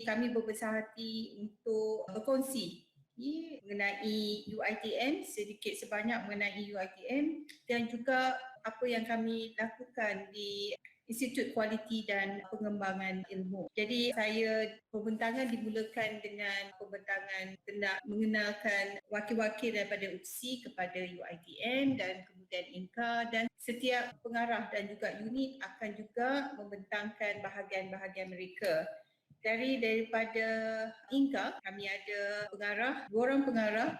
kami berbesar hati untuk berkongsi mengenai UiTM, sedikit sebanyak mengenai UiTM dan juga apa yang kami lakukan di Institut Kualiti dan Pengembangan Ilmu. Jadi pembentangan dimulakan dengan pembentangan nak mengenalkan wakil-wakil daripada UPSI kepada UiTM dan kemudian INCA, dan setiap pengarah dan juga unit akan juga membentangkan bahagian-bahagian mereka. Daripada INCA, kami ada dua orang pengarah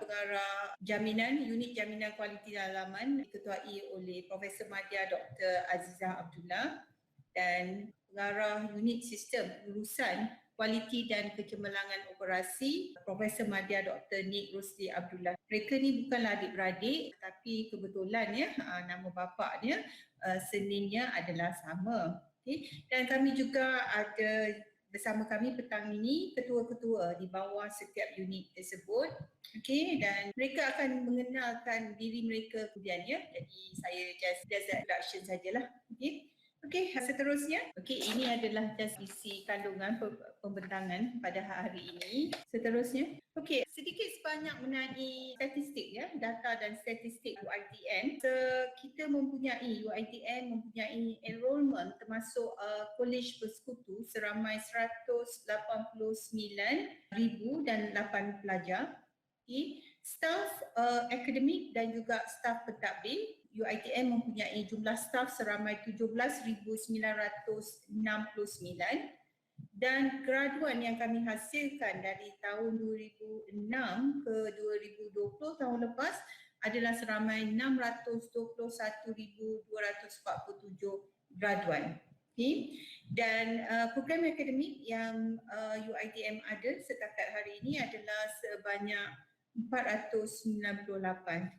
jaminan, unit jaminan kualiti dalaman diketuai oleh Profesor Madya Dr. Azizah Abdullah, dan pengarah unit sistem urusan kualiti dan kecemerlangan operasi Profesor Madya Dr. Nik Rusdi Abdullah. Mereka ni bukanlah adik-beradik, tapi kebetulan nama bapaknya surname-nya adalah sama. Okay. Dan kami juga ada bersama kami petang ini ketua-ketua di bawah setiap unit tersebut. Okey, dan mereka akan mengenalkan diri mereka kemudiannya. Jadi saya just introduction sajalah. Okey, seterusnya. Okey, ini adalah just isi kandungan pembentangan pada hari ini. Seterusnya. Okey, sedikit sebanyak mengenai statistik data dan statistik UiTM. Kita UiTM mempunyai enrolment termasuk kolej bersekutu seramai 189,008 pelajar. Staf akademik dan juga staf pentadbir. UiTM mempunyai jumlah staf seramai 17,969 dan graduan yang kami hasilkan dari tahun 2006 ke 2020 tahun lepas adalah seramai 621,247 graduan. Dan program akademik yang UiTM ada setakat hari ini adalah sebanyak 498.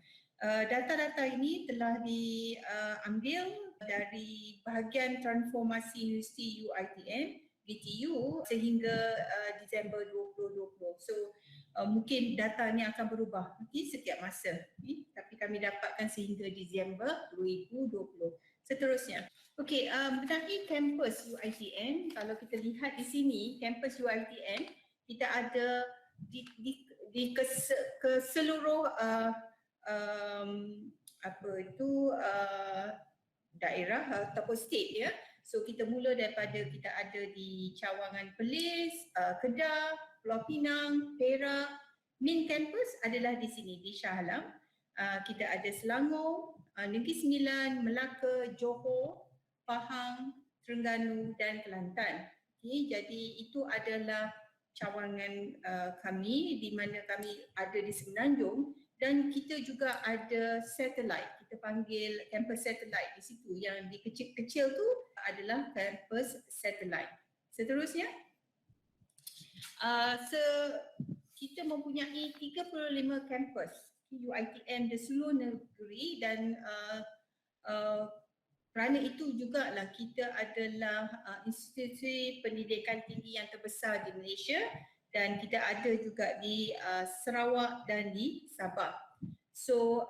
Data-data ini telah diambil dari bahagian transformasi Universiti UiTM BTU sehingga Disember 2020. So mungkin data ini akan berubah setiap masa, tapi kami dapatkan sehingga Disember 2020. Seterusnya. Okey, mengenai kampus UiTM, kalau kita lihat di sini, kampus UiTM kita ada di keseluruh daerah ataupun state So kita mula daripada kita ada di Cawangan Perlis, Kedah, Pulau Pinang, Perak. Main campus adalah di sini di Shah Alam. Kita ada Selangor, Negeri Sembilan, Melaka, Johor, Pahang, Terengganu dan Kelantan. Jadi itu adalah cawangan kami di mana kami ada di Semenanjung, dan kita juga ada satellite, kita panggil campus satellite di situ, yang di kecil-kecil tu adalah campus satellite. Seterusnya, kita mempunyai 35 kampus UiTM di seluruh negeri, dan kerana itu jugalah kita adalah institusi pendidikan tinggi yang terbesar di Malaysia, dan kita ada juga di Sarawak dan di Sabah. So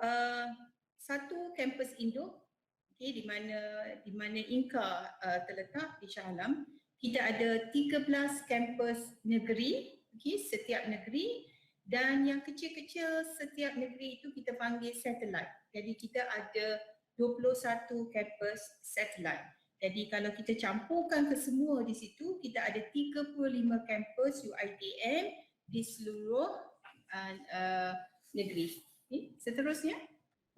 satu kampus induk di mana INCA terletak di Shah Alam. Kita ada 13 kampus negeri, setiap negeri, dan yang kecil-kecil setiap negeri itu kita panggil satellite. Jadi kita ada 21 kampus satellite. Jadi kalau kita campurkan ke semua di situ, kita ada 35 kampus UiTM di seluruh negeri. Seterusnya.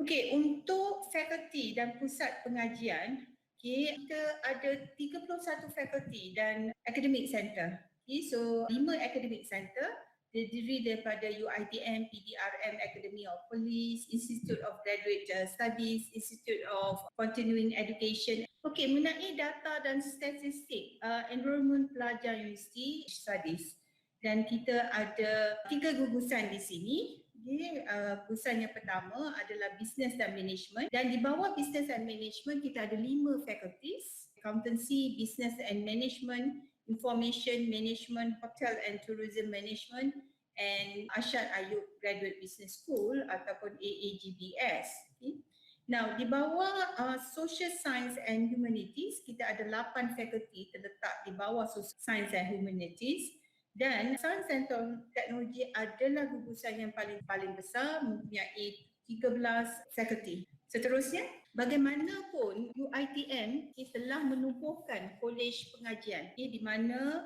Okey, untuk fakulti dan pusat pengajian, kita ada 31 fakulti dan academic center. So 5 academic center terdiri daripada UiTM, PDRM Academy of Police, Institute of Graduate Studies, Institute of Continuing Education. Okey, mengenai data dan statistik enrolment pelajar University Studies, dan kita ada 3 gugusan di sini. Gugusan yang pertama adalah Business dan Management, dan di bawah Business and Management kita ada 5 faculties: Accountancy, Business and Management, Information Management, Hotel and Tourism Management, and Arsyad Ayub Graduate Business School ataupun AAGBS. Now, di bawah Social Science and Humanities, kita ada 8 fakulti terletak di bawah Social Science and Humanities, Dan Sains dan Teknologi adalah gugusan yang paling besar, mempunyai 13 fakulti. Seterusnya, bagaimanapun UiTM telah menumbuhkan kolej pengajian di mana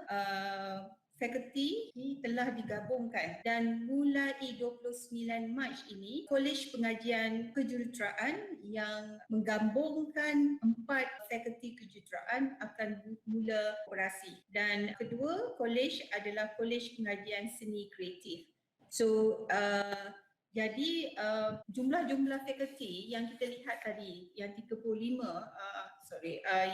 fakulti ini telah digabungkan, dan mulai 29 Mac ini Kolej Pengajian Kejuruteraan yang menggabungkan 4 fakulti kejuruteraan akan mula operasi. Dan kedua kolej adalah Kolej Pengajian Seni Kreatif. So jadi jumlah fakulti yang kita lihat tadi yang 35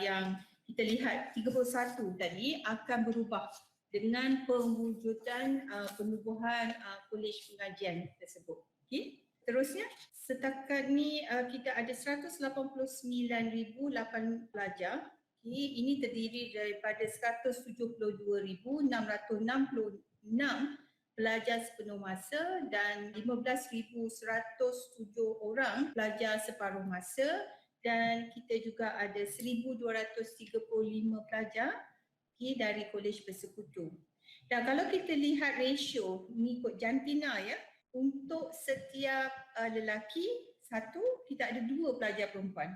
yang kita lihat 31 tadi akan berubah dengan pewujudan penubuhan kolej pengajian tersebut. Okey. Terusnya, setakat ni kita ada 189,008 pelajar. Okay. Ini terdiri daripada 172,666 pelajar sepenuh masa dan 15,107 orang pelajar separuh masa, dan kita juga ada 1,235 pelajar dari kolej bersekutu. Dan kalau kita lihat ratio mengikut jantina ya, untuk setiap lelaki satu, kita ada 2 pelajar perempuan.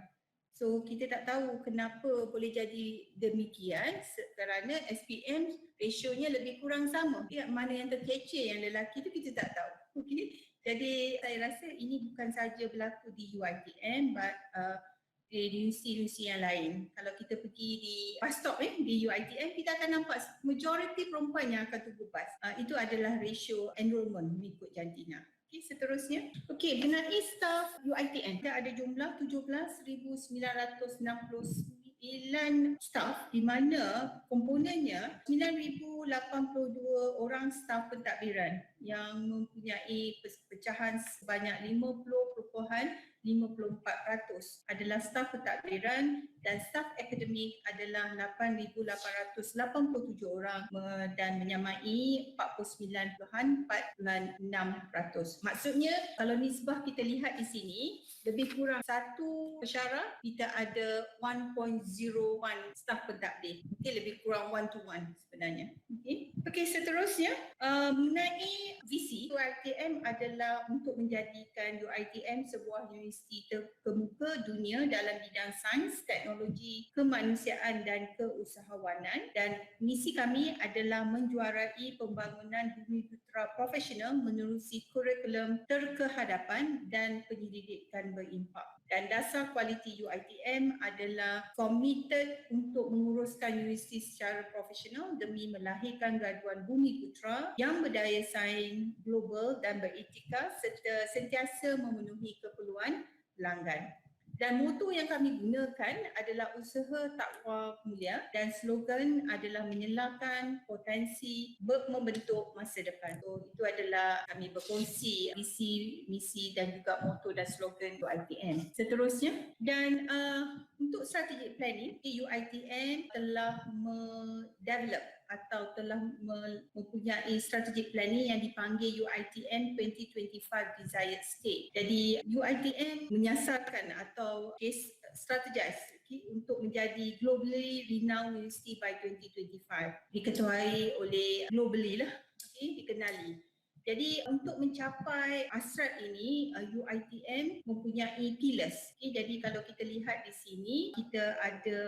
So kita tak tahu kenapa boleh jadi demikian, kerana SPM rasionya lebih kurang sama. Mana yang terkecil yang lelaki tu kita tak tahu. Okay? Jadi saya rasa ini bukan saja berlaku di UiTM, but di universiti yang lain. Kalau kita pergi di bus stop di UiTM, kita akan nampak majoriti perempuan yang akan tunggu bas. Itu adalah ratio enrollment mengikut jantina. Okey, seterusnya. Okey, mengenai staf UiTM, kita ada jumlah 17,969 staf, di mana komponennya 9,082 orang staf pentadbiran yang mempunyai pecahan sebanyak 50.54% adalah staf pentadbiran, dan staf akademik adalah 8,887 orang dan menyamai 49.46%. Maksudnya kalau nisbah kita lihat di sini, lebih kurang satu pensyarah kita ada 1.01 staf pentadbir. Okay, lebih kurang 1 to 1 sebenarnya. Okey, seterusnya mengenai visi UiTM adalah untuk menjadikan UiTM sebuah universiti terkemuka dunia dalam bidang sains, teknologi, kemanusiaan dan keusahawanan, dan misi kami adalah menjuarai pembangunan bumiputera profesional menerusi kurikulum terkehadapan dan penyelidikan berimpak. Dan dasar kualiti UiTM adalah committed untuk menguruskan universiti secara profesional demi melahirkan graduan bumiputera yang berdaya saing global dan beretika serta sentiasa memenuhi keperluan pelanggan. Dan moto yang kami gunakan adalah usaha takwa mulia, dan slogan adalah menyelakan potensi membentuk masa depan. So itu adalah kami berkongsi visi, misi dan juga moto dan slogan UiTM. Seterusnya, dan untuk strategic planning, UiTM telah mendevelop atau telah mempunyai strategic planning yang dipanggil UiTM 2025 Desired State. Jadi UiTM menyasarkan atau strategize untuk menjadi globally renowned university by 2025. Diketuai oleh globally lah, dikenali. Jadi untuk mencapai hasrat ini, UiTM mempunyai pillars. Jadi kalau kita lihat di sini, kita ada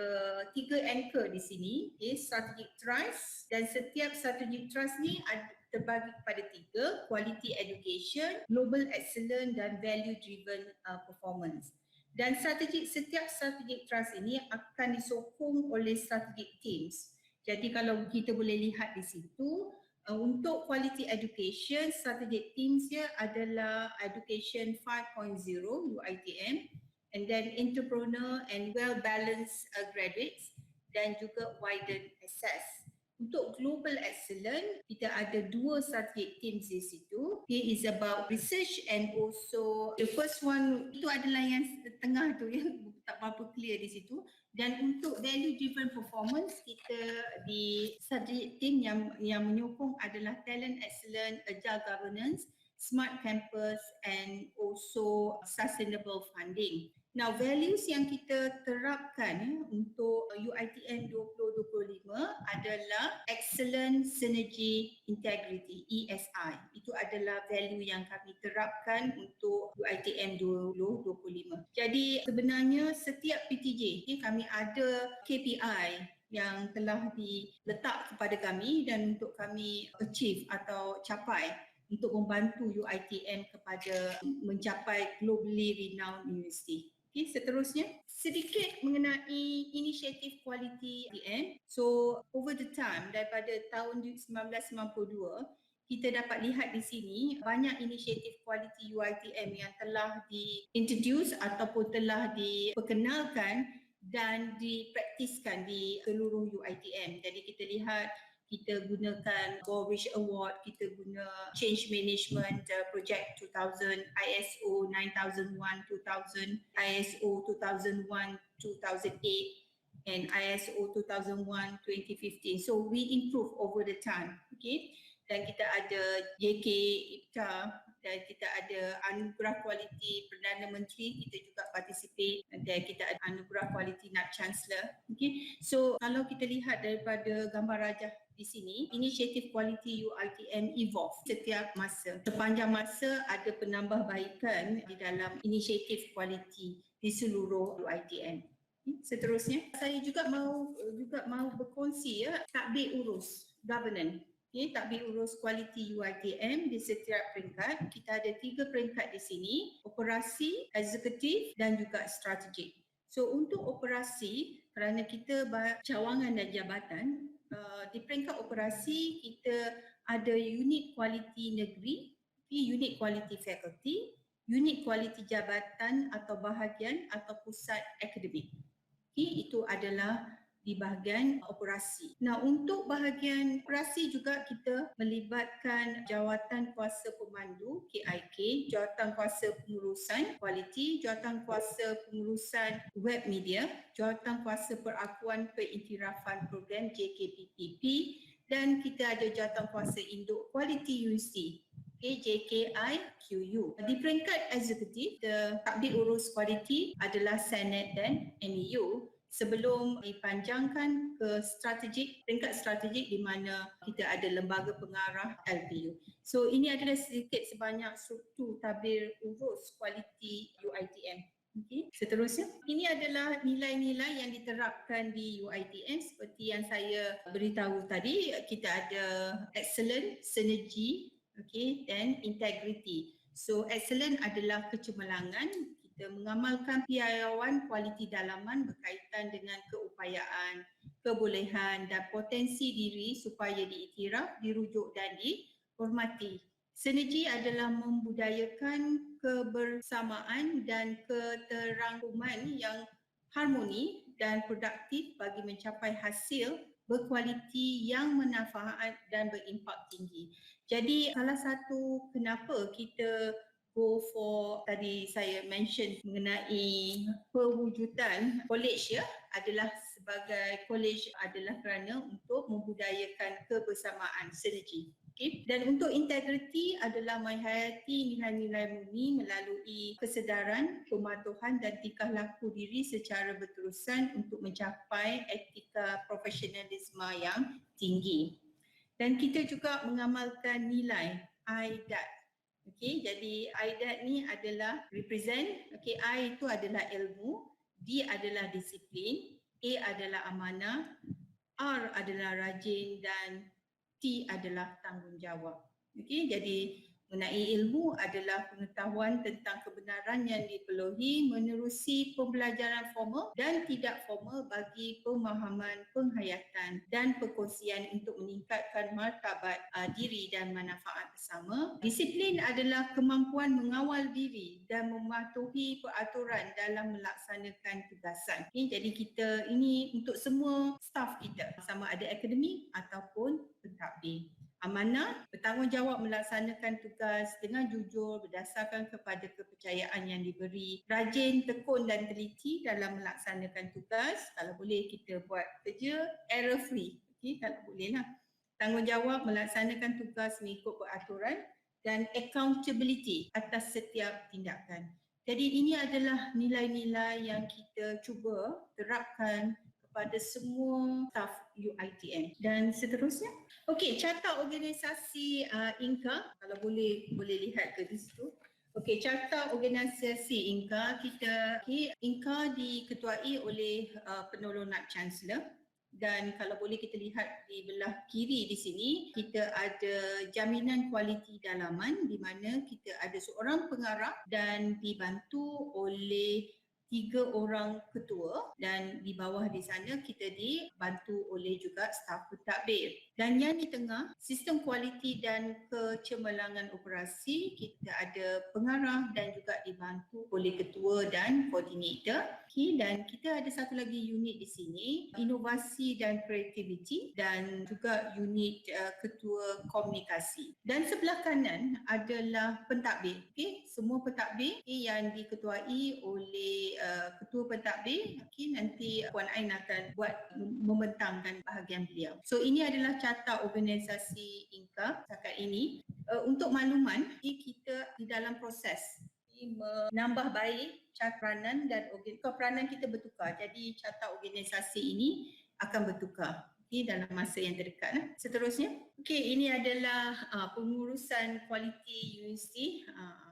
3 anchor di sini, strategic trust, dan setiap strategic trust ni terbagi kepada 3, quality education, global excellence dan value driven performance. Dan setiap strategic trust ini akan disokong oleh strategic teams. Jadi kalau kita boleh lihat di situ, untuk quality education, strategic teams dia adalah Education 5.0 UiTM, and then entrepreneur and well-balanced graduates, dan juga widened access. Untuk global excellence, kita ada 2 strategic teams di situ. It is about research and also the first one itu adalah yang tengah tu yang tak berapa clear di situ. Dan untuk value driven performance, kita di strategic team yang menyokong adalah talent excellence, agile governance, smart campus and also sustainable funding. Now, values yang kita terapkan untuk UiTM 2025 adalah Excellent Synergy Integrity, ESI. Itu adalah value yang kami terapkan untuk UiTM 2025. Jadi sebenarnya setiap PTJ kami ada KPI yang telah diletak kepada kami dan untuk kami achieve atau capai untuk membantu UiTM kepada mencapai globally renowned university. Okay, seterusnya sedikit mengenai inisiatif kualiti UiTM. So over the time daripada tahun 1992 kita dapat lihat di sini banyak inisiatif kualiti UiTM yang telah diintroduce ataupun telah diperkenalkan dan dipraktiskan di seluruh UiTM. Jadi kita lihat kita gunakan Goldrich Award, kita guna Change Management Project 2000, ISO 9001, 2000, ISO 2001, 2008 and ISO 2001, 2015. So we improve over the time. Okay. Dan kita ada JK IPTA dan kita ada Anugerah Kualiti Perdana Menteri, kita juga participate, dan kita ada Anugerah Kualiti Nat Chancellor. Okay. So kalau kita lihat daripada gambar rajah di sini, inisiatif kualiti UiTM evolve setiap masa. Sepanjang masa ada penambahbaikan di dalam inisiatif kualiti di seluruh UiTM. Seterusnya, saya juga mahu berkongsi takbir urus governance. Okay, takbir urus kualiti UiTM di setiap peringkat. Kita ada 3 peringkat di sini, operasi, eksekutif dan juga strategik. So untuk operasi, kerana kita cawangan dan jabatan, di peringkat operasi kita ada unit kualiti negeri, unit kualiti fakulti, unit kualiti jabatan atau bahagian atau pusat akademik. Okay, itu adalah di bahagian operasi. Nah, untuk bahagian operasi juga kita melibatkan Jawatan Kuasa Pemandu KIK, Jawatan Kuasa Pengurusan Kualiti, Jawatan Kuasa Pengurusan Web Media, Jawatan Kuasa Perakuan Pengiktirafan Program JKPPP dan kita ada Jawatan Kuasa Induk Kualiti Universiti. Okay, JKIQU. Di peringkat eksekutif, takbir urus kualiti adalah Senate dan NEU. Sebelum dipanjangkan ke strategik, peringkat strategik di mana kita ada lembaga pengarah LPU. So ini adalah sedikit sebanyak struktur tabir urus kualiti UiTM. Okay. Seterusnya, ini adalah nilai-nilai yang diterapkan di UiTM seperti yang saya beritahu tadi. Kita ada excellent, synergy, okay, dan integrity. So excellent adalah kecemerlangan. Kita mengamalkan piawaian kualiti dalaman berkaitan dengan keupayaan, kebolehan dan potensi diri supaya diiktiraf, dirujuk dan dihormati. Sinergi adalah membudayakan kebersamaan dan keterangkuman yang harmoni dan produktif bagi mencapai hasil berkualiti yang bermanfaat dan berimpak tinggi. Jadi salah satu kenapa kita go for, tadi saya mention mengenai perwujudan college adalah sebagai college adalah kerana untuk membudayakan kebersamaan sinergi. Okay. Dan untuk integriti adalah menghayati nilai-nilai murni melalui kesedaran, pematuhan dan tingkah laku diri secara berterusan untuk mencapai etika profesionalisme yang tinggi. Dan kita juga mengamalkan nilai IDAT. Okey, jadi IDAT ni adalah represent, okey, I itu adalah ilmu, D adalah disiplin, A adalah amanah, R adalah rajin dan T adalah tanggungjawab. Okey, jadi mengenai ilmu adalah pengetahuan tentang kebenaran yang diperluhi menerusi pembelajaran formal dan tidak formal bagi pemahaman, penghayatan dan perkongsian untuk meningkatkan martabat diri dan manfaat bersama. Disiplin adalah kemampuan mengawal diri dan mematuhi peraturan dalam melaksanakan tugasan. Okay, jadi kita ini untuk semua staf kita, sama ada akademik ataupun pentadbir. Amanah, bertanggungjawab melaksanakan tugas dengan jujur berdasarkan kepada kepercayaan yang diberi. Rajin, tekun dan teliti dalam melaksanakan tugas. Kalau boleh kita buat kerja error free. Okay, kalau boleh lah. Tanggungjawab melaksanakan tugas mengikut peraturan dan accountability atas setiap tindakan. Jadi ini adalah nilai-nilai yang kita cuba terapkan kepada semua staf UiTM. Dan seterusnya, okey, carta organisasi INCA, kalau boleh lihat ke di situ. Okey, carta organisasi INCA kita, INCA diketuai oleh penolong Naib Chancellor. Dan kalau boleh kita lihat di belah kiri di sini, kita ada jaminan kualiti dalaman di mana kita ada seorang pengarah dan dibantu oleh 3 orang ketua, dan di bawah di sana kita dibantu oleh juga staf pentadbir. Dan yang di tengah, sistem kualiti dan kecemerlangan operasi, kita ada pengarah dan juga dibantu oleh ketua dan koordinator. Dan kita ada satu lagi unit di sini, inovasi dan kreativiti, dan juga unit ketua komunikasi. Dan sebelah kanan adalah pentadbir. Semua pentadbir yang diketuai oleh ketua pentadbir. Nanti Puan Ain akan buat membentangkan bahagian beliau. So ini adalah carta organisasi INCA setakat ini. Untuk makluman, kita di dalam proses menambah baik carta peranan dan peranan kita bertukar. Jadi carta organisasi ini akan bertukar dalam masa yang terdekat. Seterusnya, ini adalah pengurusan kualiti universiti.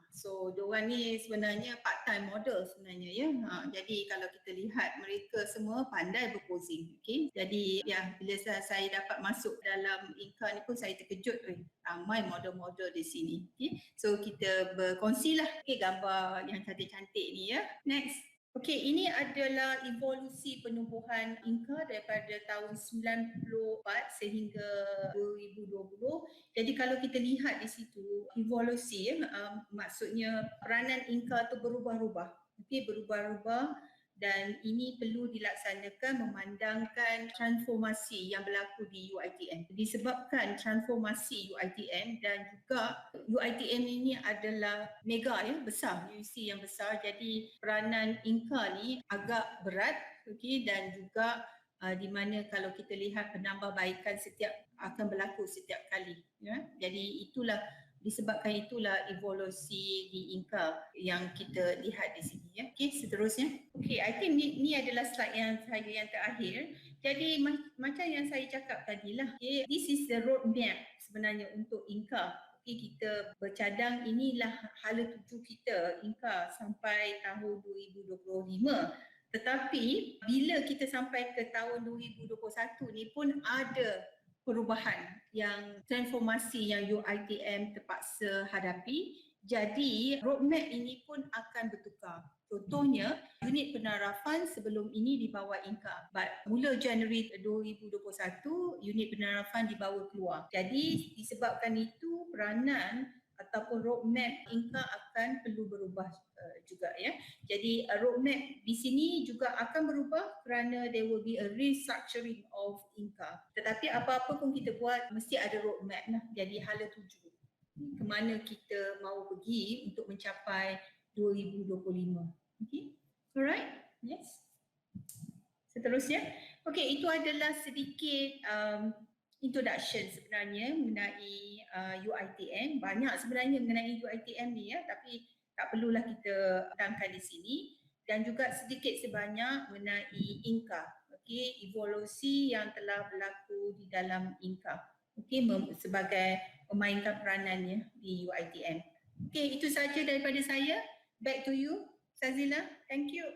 So, diorang ni sebenarnya part-time model sebenarnya ya. Jadi kalau kita lihat mereka semua pandai berposing. Jadi bila saya dapat masuk dalam INCA ni pun saya terkejut. Ramai model-model di sini. So kita berkongsilah gambar yang cantik-cantik ni ya. Next. Ini adalah evolusi penubuhan INCA daripada tahun 94 sehingga 2020. Jadi kalau kita lihat di situ evolusi maksudnya peranan INCA tu berubah-ubah. Berubah-ubah, dan ini perlu dilaksanakan memandangkan transformasi yang berlaku di UiTM. Disebabkan transformasi UiTM dan juga UiTM ini adalah mega besar, universiti yang besar, jadi peranan INCA ni agak berat dan juga di mana kalau kita lihat penambahbaikan akan berlaku setiap kali. Jadi disebabkan itulah evolusi di INCA yang kita lihat di sini ya. Seterusnya. I think ni adalah slide yang terakhir. Jadi macam yang saya cakap tadilah, this is the roadmap sebenarnya untuk INCA. Kita bercadang inilah hala tuju kita INCA sampai tahun 2025. Tetapi bila kita sampai ke tahun 2021 ni pun ada perubahan yang transformasi yang UiTM terpaksa hadapi. Jadi roadmap ini pun akan bertukar. Contohnya unit penarafan sebelum ini dibawa INCA. Mula Januari 2021 unit penarafan dibawa keluar. Jadi disebabkan itu peranan ataupun roadmap INCA akan perlu berubah juga ya. Jadi roadmap di sini juga akan berubah kerana there will be a restructuring of INCA. Tetapi apa-apa pun kita buat mesti ada roadmap lah. Jadi hala tuju ke mana kita mahu pergi untuk mencapai 2025. Alright? Yes. Seterusnya. Itu adalah sedikit introduction sebenarnya mengenai UiTM. Banyak sebenarnya mengenai UiTM ni ya, tapi tak perlulah kita tangkan di sini. Dan juga sedikit sebanyak mengenai INCA. Evolusi yang telah berlaku di dalam INCA. Sebagai memainkan peranannya di UiTM. Itu saja daripada saya. Back to you, Sazila. Thank you.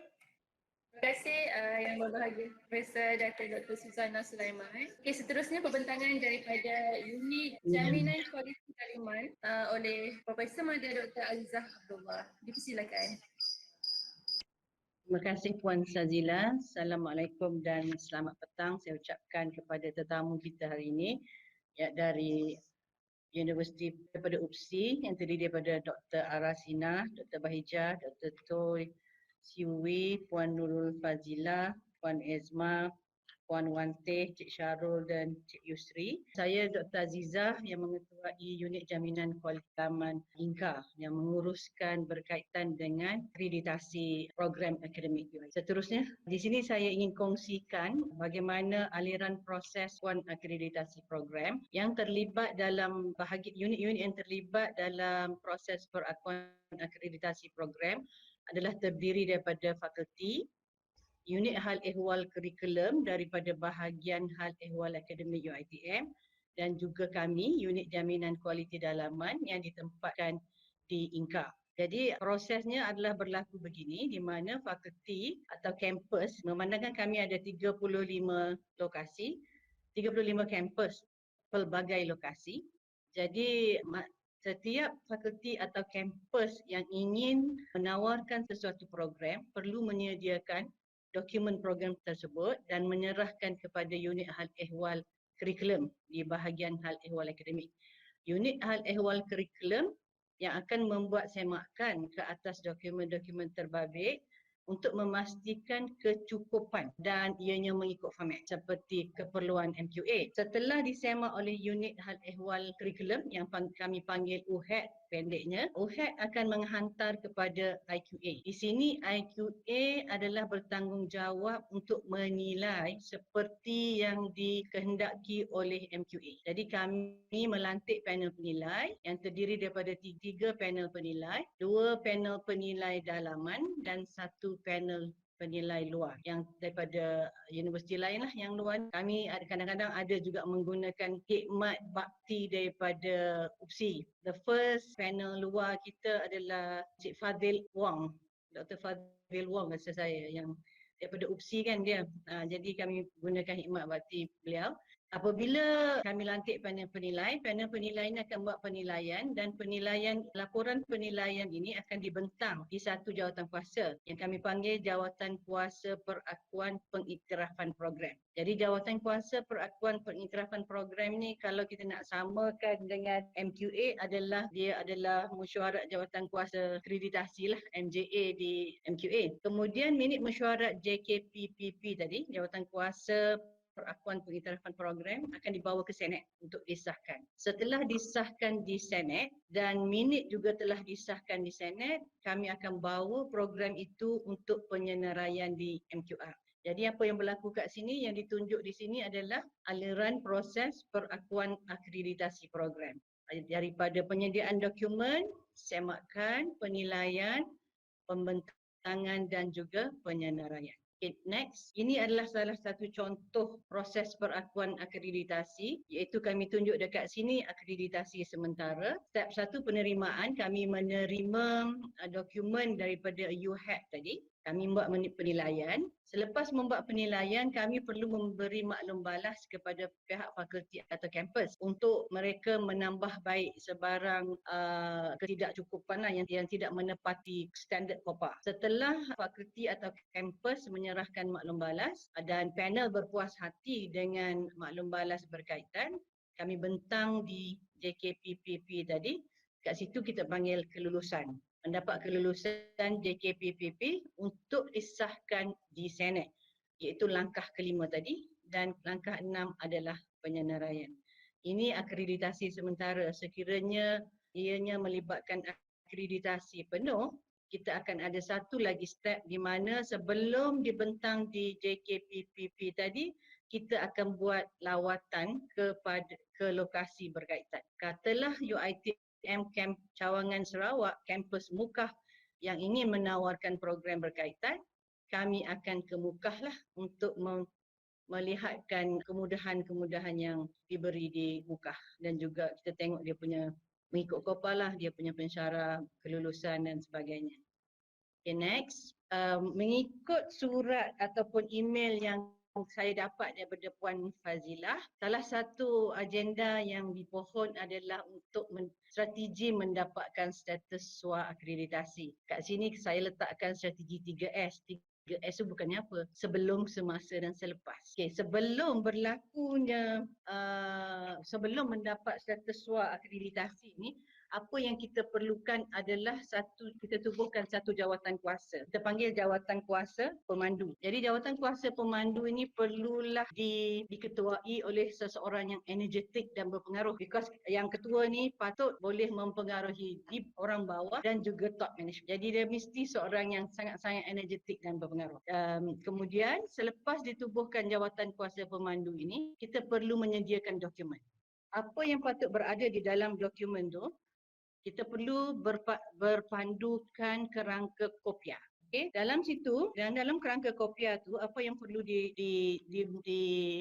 Terima kasih Yang Berbahagia Profesor Dr. Suzana Sulaiman. Seterusnya pembentangan daripada unit Jaminan Kualiti Taliman oleh Profesor Mada Dr. Azizah Abdullah. Dipersilakan. Terima kasih Puan Sazila. Assalamualaikum dan selamat petang saya ucapkan kepada tetamu kita hari ini dari Universiti daripada UPSI yang terdiri daripada Dr. Arasina, Dr. Bahijah, Dr. Toy Siwi, Puan Nurul Fazila, Puan Ezma, Puan Wanteh, Cik Syarul dan Cik Yusri. Saya Dr. Azizah yang mengetuai unit jaminan kualiti taman INCA yang menguruskan berkaitan dengan akreditasi program akademik. Seterusnya, di sini saya ingin kongsikan bagaimana aliran proses akreditasi program yang terlibat dalam unit-unit yang terlibat dalam proses perakuan akreditasi program adalah terdiri daripada fakulti, unit hal ehwal kurikulum daripada bahagian hal ehwal akademik UiTM dan juga kami unit jaminan kualiti dalaman yang ditempatkan di Inka. Jadi prosesnya adalah berlaku begini di mana fakulti atau kampus memandangkan kami ada 35 lokasi, 35 kampus pelbagai lokasi. Jadi setiap fakulti atau kampus yang ingin menawarkan sesuatu program perlu menyediakan dokumen program tersebut dan menyerahkan kepada unit hal ehwal kurikulum di bahagian hal ehwal akademik. Unit hal ehwal kurikulum yang akan membuat semakan ke atas dokumen-dokumen terbabit untuk memastikan kecukupan dan ianya mengikut format seperti keperluan MQA. Setelah disemak oleh unit hal ehwal kurikulum yang kami panggil UHAD pendeknya, UHAD akan menghantar kepada IQA. Di sini IQA adalah bertanggungjawab untuk menilai seperti yang dikehendaki oleh MQA. Jadi kami melantik panel penilai yang terdiri daripada 3 panel penilai, 2 panel penilai dalaman dan 1 panel penilai luar yang daripada universiti lain lah yang luar. Kami kadang-kadang ada juga menggunakan khidmat bakti daripada UPSI. The first panel luar kita adalah Cik Fadil Wong, Dr. Fadil Wong rasa saya yang daripada UPSI kan dia. Jadi kami gunakan khidmat bakti beliau. Apabila kami lantik panel penilai ini akan buat penilaian dan laporan penilaian ini akan dibentang di satu jawatan kuasa yang kami panggil Jawatan Kuasa Perakuan Pengiktirafan Program. Jadi jawatan kuasa perakuan pengiktirafan program ni kalau kita nak samakan dengan MQA dia adalah mesyuarat jawatan kuasa akreditasi lah, MJA di MQA. Kemudian minit mesyuarat JKPPP tadi, jawatan kuasa perakuan pengiktirafan program akan dibawa ke Senat untuk disahkan. Setelah disahkan di Senat dan minit juga telah disahkan di Senat, kami akan bawa program itu untuk penyenaraian di MQR. Jadi apa yang berlaku kat sini, yang ditunjuk di sini adalah aliran proses perakuan akreditasi program. Daripada penyediaan dokumen, semakan, penilaian, pembentangan dan juga penyenaraian. Okay, next. Ini adalah salah satu contoh proses perakuan akreditasi, iaitu kami tunjuk dekat sini akreditasi sementara. Step 1 penerimaan, kami menerima dokumen daripada UHAD tadi. Kami membuat penilaian. Selepas membuat penilaian, kami perlu memberi maklum balas kepada pihak fakulti atau kampus untuk mereka menambah baik sebarang ketidakcukupan yang tidak menepati standard COPA. Setelah fakulti atau kampus menyerahkan maklum balas dan panel berpuas hati dengan maklum balas berkaitan, kami bentang di JKPPP tadi. Kat situ kita panggil kelulusan. Mendapat kelulusan JKPPP untuk disahkan di Senat, iaitu langkah kelima tadi, dan langkah 6 adalah penyenaraian. Ini akreditasi sementara. Sekiranya ianya melibatkan akreditasi penuh, kita akan ada satu lagi step di mana sebelum dibentang di JKPPP tadi, kita akan buat lawatan ke lokasi berkaitan. Katalah UiTM Camp Cawangan Sarawak, kampus Mukah yang ingin menawarkan program berkaitan, kami akan ke Mukah lah untuk melihatkan kemudahan-kemudahan yang diberi di Mukah dan juga kita tengok dia punya mengikut COPA lah, dia punya pensyarah, kelulusan dan sebagainya. Okay, next. Mengikut surat ataupun email yang saya dapat daripada Puan Fazilah, salah satu agenda yang dipohon adalah untuk strategi mendapatkan status SWA akreditasi. Kat sini saya letakkan strategi 3S. 3S itu bukannya apa? Sebelum, semasa dan selepas. Okay, sebelum mendapat status SWA akreditasi ni, apa yang kita perlukan adalah kita tubuhkan satu jawatan kuasa. Kita panggil jawatan kuasa pemandu. Jadi jawatan kuasa pemandu ini perlulah diketuai oleh seseorang yang energetik dan berpengaruh. Because yang ketua ni patut boleh mempengaruhi orang bawah dan juga top management. Jadi dia mesti seorang yang sangat-sangat energetik dan berpengaruh. Kemudian selepas ditubuhkan jawatan kuasa pemandu ini, kita perlu menyediakan dokumen. Apa yang patut berada di dalam dokumen tu? kita perlu berpandukan kerangka kopiah. Okay. Dalam situ dan dalam kerangka kopiah tu apa yang perlu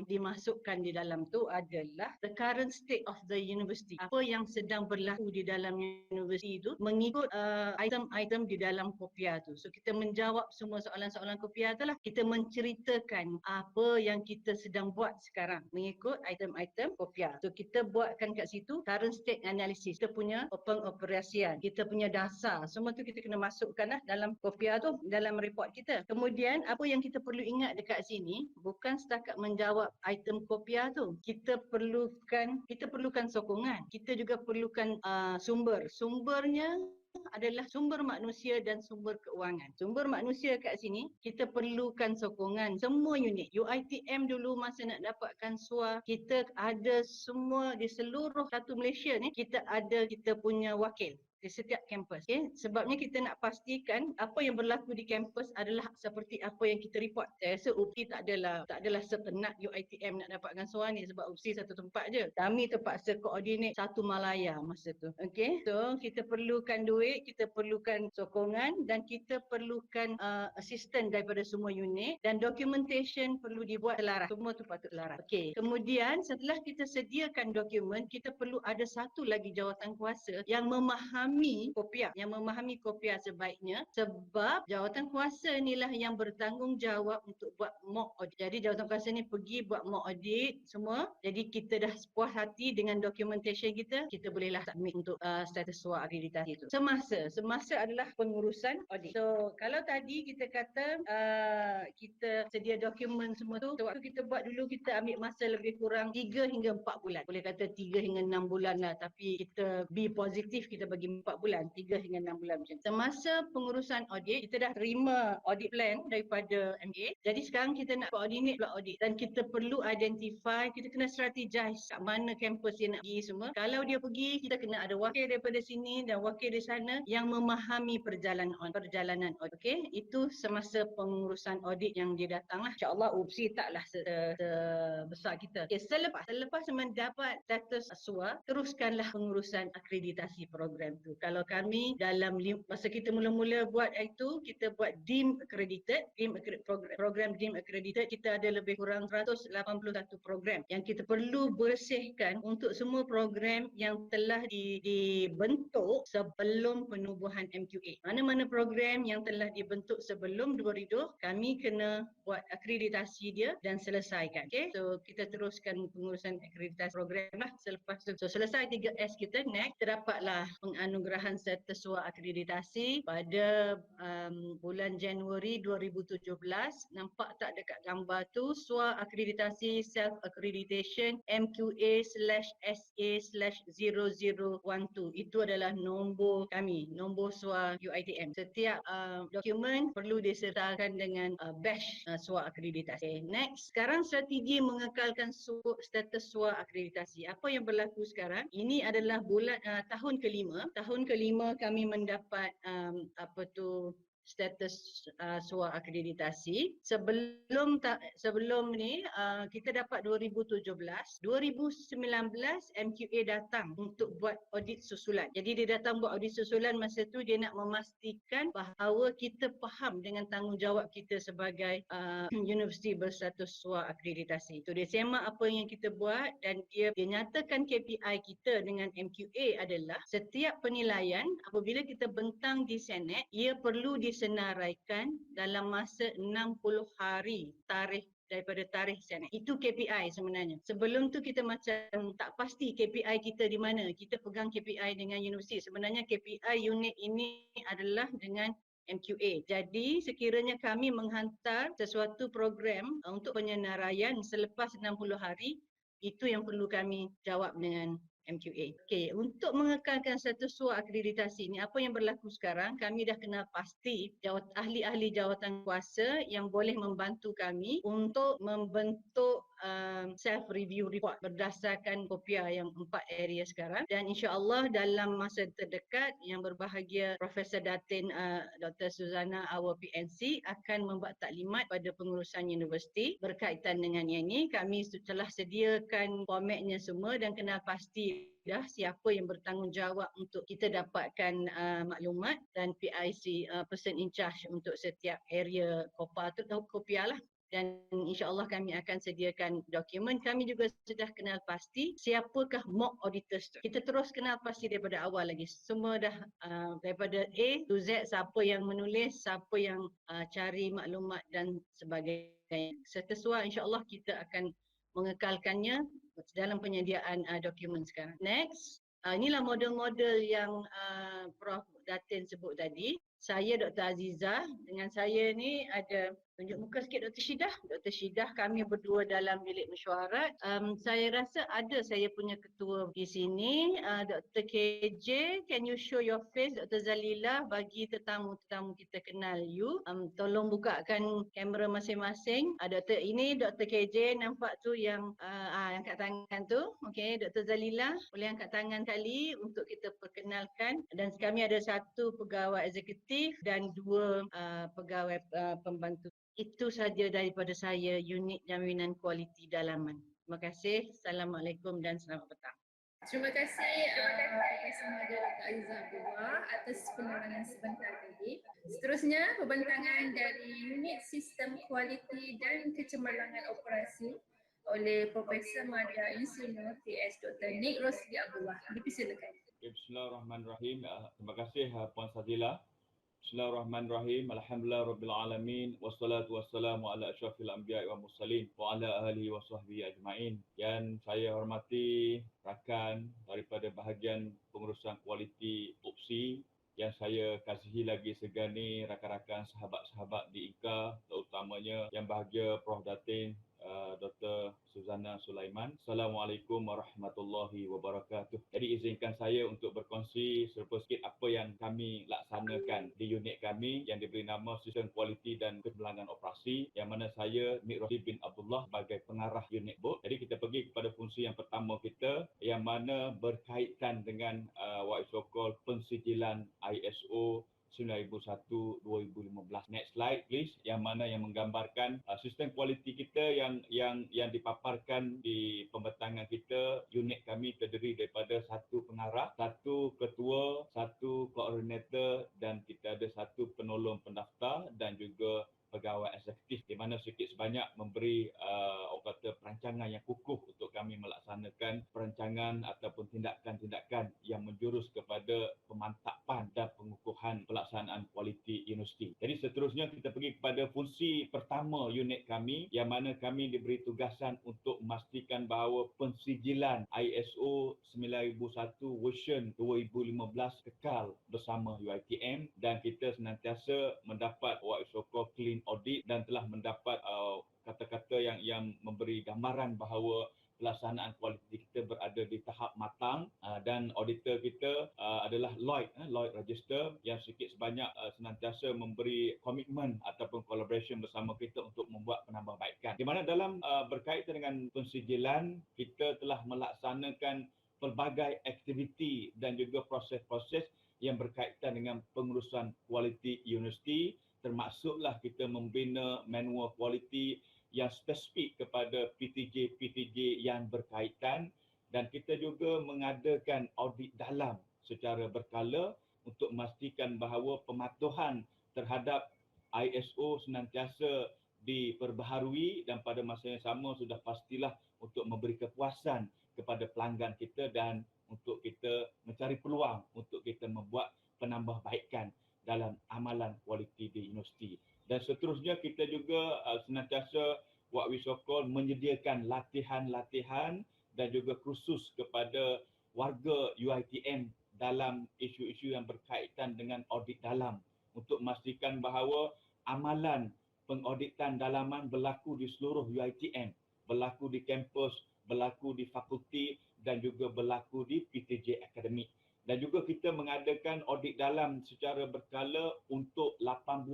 dimasukkan di dalam tu adalah the current state of the university. Apa yang sedang berlaku di dalam universiti itu mengikut item-item di dalam kopiah tu. So kita menjawab semua soalan-soalan kopiah tu lah. Kita menceritakan apa yang kita sedang buat sekarang mengikut item-item kopiah. So kita buatkan kat situ current state analysis. Kita punya pengoperasian, kita punya dasar. Semua tu kita kena masukkan lah dalam kopiah tu, dalam report kita. Kemudian apa yang kita perlu ingat dekat sini bukan setakat menjawab item kopiah tu. Kita perlukan sokongan. Kita juga perlukan sumber. Sumbernya adalah sumber manusia dan sumber keuangan. Sumber manusia kat sini kita perlukan sokongan semua unit. UiTM dulu masa nak dapatkan SUA, kita ada semua di seluruh satu Malaysia ni, kita punya wakil di setiap kampus. Okay? Sebabnya kita nak pastikan apa yang berlaku di kampus adalah seperti apa yang kita report. Saya rasa UPSI tak adalah sepenat UiTM nak dapatkan SUA ni sebab UPSI satu tempat je. Kami terpaksa koordinate satu Malaya masa tu. Okay? So kita perlukan duit, kita perlukan sokongan dan kita perlukan assistant daripada semua unit dan documentation perlu dibuat selaras. Semua tu patut selaras. Okay. Kemudian setelah kita sediakan dokumen, kita perlu ada satu lagi jawatan kuasa yang memahami kopiah sebaiknya, sebab jawatan kuasa inilah yang bertanggungjawab untuk buat mock audit. Jadi jawatan kuasa ni pergi buat mock audit semua. Jadi kita dah puas hati dengan documentation kita bolehlah submit untuk status SUA akreditasi itu. Semasa adalah pengurusan audit. So kalau tadi kita kata kita sedia dokumen semua tu, waktu kita buat dulu kita ambil masa lebih kurang 3 hingga 4 bulan. Boleh kata 3 hingga 6 bulan lah, tapi kita be positif, kita bagi 4 bulan, 3 hingga 6 bulan macam tu. Semasa pengurusan audit, kita dah terima audit plan daripada MA. Jadi sekarang kita nak coordinate pula audit dan kita perlu identify, kita kena strategize kat mana kampus dia nak pergi semua. Kalau dia pergi, kita kena ada wakil daripada sini dan wakil di sana yang memahami perjalanan audit. Okey, itu semasa pengurusan audit yang dia datang lah. InsyaAllah UPSI taklah sebesar kita. Okay, selepas mendapat status SUA, teruskanlah pengurusan akreditasi program tu. Kalau kami dalam masa kita mula-mula buat itu, kita buat program DEEM accredited, kita ada lebih kurang 181 program yang kita perlu bersihkan untuk semua program yang telah dibentuk sebelum penubuhan MQA. Mana-mana program yang telah dibentuk sebelum 2000, kami kena buat akreditasi dia dan selesaikan. Okay? So kita teruskan pengurusan akreditasi program lah. Selepas tu, selesai 3S kita, next terdapatlah penganugerahan status SUA akreditasi pada bulan Januari 2017. Nampak tak dekat gambar tu, SUA akreditasi self accreditation MQA/SA/0012. Itu adalah nombor kami, nombor SUA UiTM. Setiap dokumen perlu disertakan dengan badge SUA akreditasi. Okay, next, sekarang strategi mengekalkan status SUA akreditasi. Apa yang berlaku sekarang? Ini adalah tahun kelima. Tahun kelima kami mendapat status SUA akreditasi. Sebelum ni kita dapat 2017, 2019 MQA datang untuk buat audit susulan. Jadi dia datang buat audit susulan, masa tu dia nak memastikan bahawa kita faham dengan tanggungjawab kita sebagai universiti berstatus SUA akreditasi. So dia semak apa yang kita buat dan dia nyatakan KPI kita dengan MQA adalah setiap penilaian apabila kita bentang di Senate, ia perlu disenaraikan dalam masa 60 hari daripada tarikh Senate. Itu KPI sebenarnya. Sebelum tu kita macam tak pasti KPI kita di mana. Kita pegang KPI dengan universiti. Sebenarnya KPI unit ini adalah dengan MQA. Jadi sekiranya kami menghantar sesuatu program untuk penyenaraian selepas 60 hari, itu yang perlu kami jawab dengan MQA. Okey, untuk mengekalkan status SUA akreditasi ni, apa yang berlaku sekarang, kami dah kenal pasti ahli-ahli jawatan kuasa yang boleh membantu kami untuk membentuk self review report berdasarkan kopiah yang 4 area sekarang, dan insya-Allah dalam masa terdekat yang berbahagia Profesor Datin Dr. Suzana our PNC akan membuat taklimat pada pengurusan universiti berkaitan dengan yang ini. Kami telah sediakan formatnya semua dan kenal pasti dah siapa yang bertanggungjawab untuk kita dapatkan maklumat, dan PIC person in charge untuk setiap area kopiah lah. Dan insya-Allah kami akan sediakan dokumen. Kami juga sudah kenal pasti siapakah mock auditors tu. Kita terus kenal pasti daripada awal lagi. Semua dah daripada A to Z, siapa yang menulis, siapa yang cari maklumat dan sebagainya. Sesuai insya-Allah kita akan mengekalkannya dalam penyediaan dokumen sekarang. Next. Inilah model-model yang Prof Datin sebut tadi. Saya Dr. Aziza, dengan saya ni ada, tunjuk muka sikit Dr. Syidah. Dr. Syidah, kami berdua dalam bilik mesyuarat. Saya rasa ada saya punya ketua di sini, Dr. KJ. Can you show your face, Dr. Zalila, bagi tetamu-tetamu kita kenal you. Tolong bukakan kamera masing-masing. Ini Dr. KJ, nampak tu yang angkat tangan tu. Okey, Dr. Zalila, boleh angkat tangan kali untuk kita perkenalkan. Dan kami ada satu pegawai eksekutif dan 2 pegawai pembantu. Itu saja daripada saya, unit jaminan kualiti dalaman. Terima kasih. Assalamualaikum dan selamat petang. Terima kasih Profesor Madia Dr. Aziza Abdullah atas penerangan sebentar tadi. Seterusnya, pembentangan dari Unit Sistem Kualiti dan Kecemerlangan Operasi oleh Profesor Madia Insinyur TS Dr. Nik Rosli Abdullah. Dipersilakan. Bismillahirrahmanirrahim. Terima kasih Puan Sadila. Bismillahirrahmanirrahim. Alhamdulillah Rabbil Alamin. Wassalatu wassalamu ala asyrafil anbiya'i wa mursalin wa ala alihi wa sahbihi ajma'in. Yang saya hormati rakan daripada bahagian pengurusan kualiti UPSI, yang saya kasihi lagi segani rakan-rakan sahabat-sahabat di INCA, terutamanya yang bahagia Prof Datin Dr. Suzana Sulaiman. Assalamualaikum warahmatullahi wabarakatuh. Jadi izinkan saya untuk berkongsi serba sikit apa yang kami laksanakan di unit kami yang diberi nama Sistem Kualiti dan Kecemerlangan Operasi, yang mana saya Nik Rosli bin Abdullah sebagai pengarah unit board. Jadi kita pergi kepada fungsi yang pertama kita, yang mana berkaitan dengan what is so-called pensijilan ISO 9001-2015. Next slide please, yang mana yang menggambarkan sistem kualiti kita yang dipaparkan di pembentangan kita. Unit kami terdiri daripada 1 pengarah, 1 ketua, 1 koordinator, dan kita ada 1 penolong pendaftar dan juga pegawai eksekutif, di mana sedikit sebanyak memberi perancangan yang kukuh untuk kami melaksanakan perancangan ataupun tindakan-tindakan yang menjurus kepada pemantapan dan pengukuhan pelaksanaan kualiti universiti. Jadi seterusnya kita pergi kepada fungsi pertama unit kami, yang mana kami diberi tugasan untuk memastikan bahawa pensijilan ISO 9001 version 2015 kekal bersama UiTM, dan kita senantiasa mendapat what is so-called clean audit dan telah mendapat kata-kata yang memberi gambaran bahawa pelaksanaan kualiti kita berada di tahap matang, dan auditor kita adalah Lloyd Register, yang sedikit sebanyak senantiasa memberi komitmen ataupun collaboration bersama kita untuk membuat penambahbaikan. Di mana dalam berkaitan dengan pensijilan, kita telah melaksanakan pelbagai aktiviti dan juga proses-proses yang berkaitan dengan pengurusan kualiti universiti, termasuklah kita membina manual kualiti yang spesifik kepada PTJ yang berkaitan, dan kita juga mengadakan audit dalam secara berkala untuk memastikan bahawa pematuhan terhadap ISO senantiasa diperbaharui, dan pada masa yang sama sudah pastilah untuk memberi kepuasan kepada pelanggan kita dan untuk kita mencari peluang untuk kita membuat penambahbaikan dalam amalan kualiti di universiti. Dan seterusnya kita juga senantiasa what we so call menyediakan latihan-latihan dan juga kursus kepada warga UiTM dalam isu-isu yang berkaitan dengan audit dalam, untuk memastikan bahawa amalan pengauditan dalaman berlaku di seluruh UiTM, berlaku di kampus, berlaku di fakulti dan juga berlaku di PTJ akademik. Dan juga kita mengadakan audit dalam secara berkala untuk 18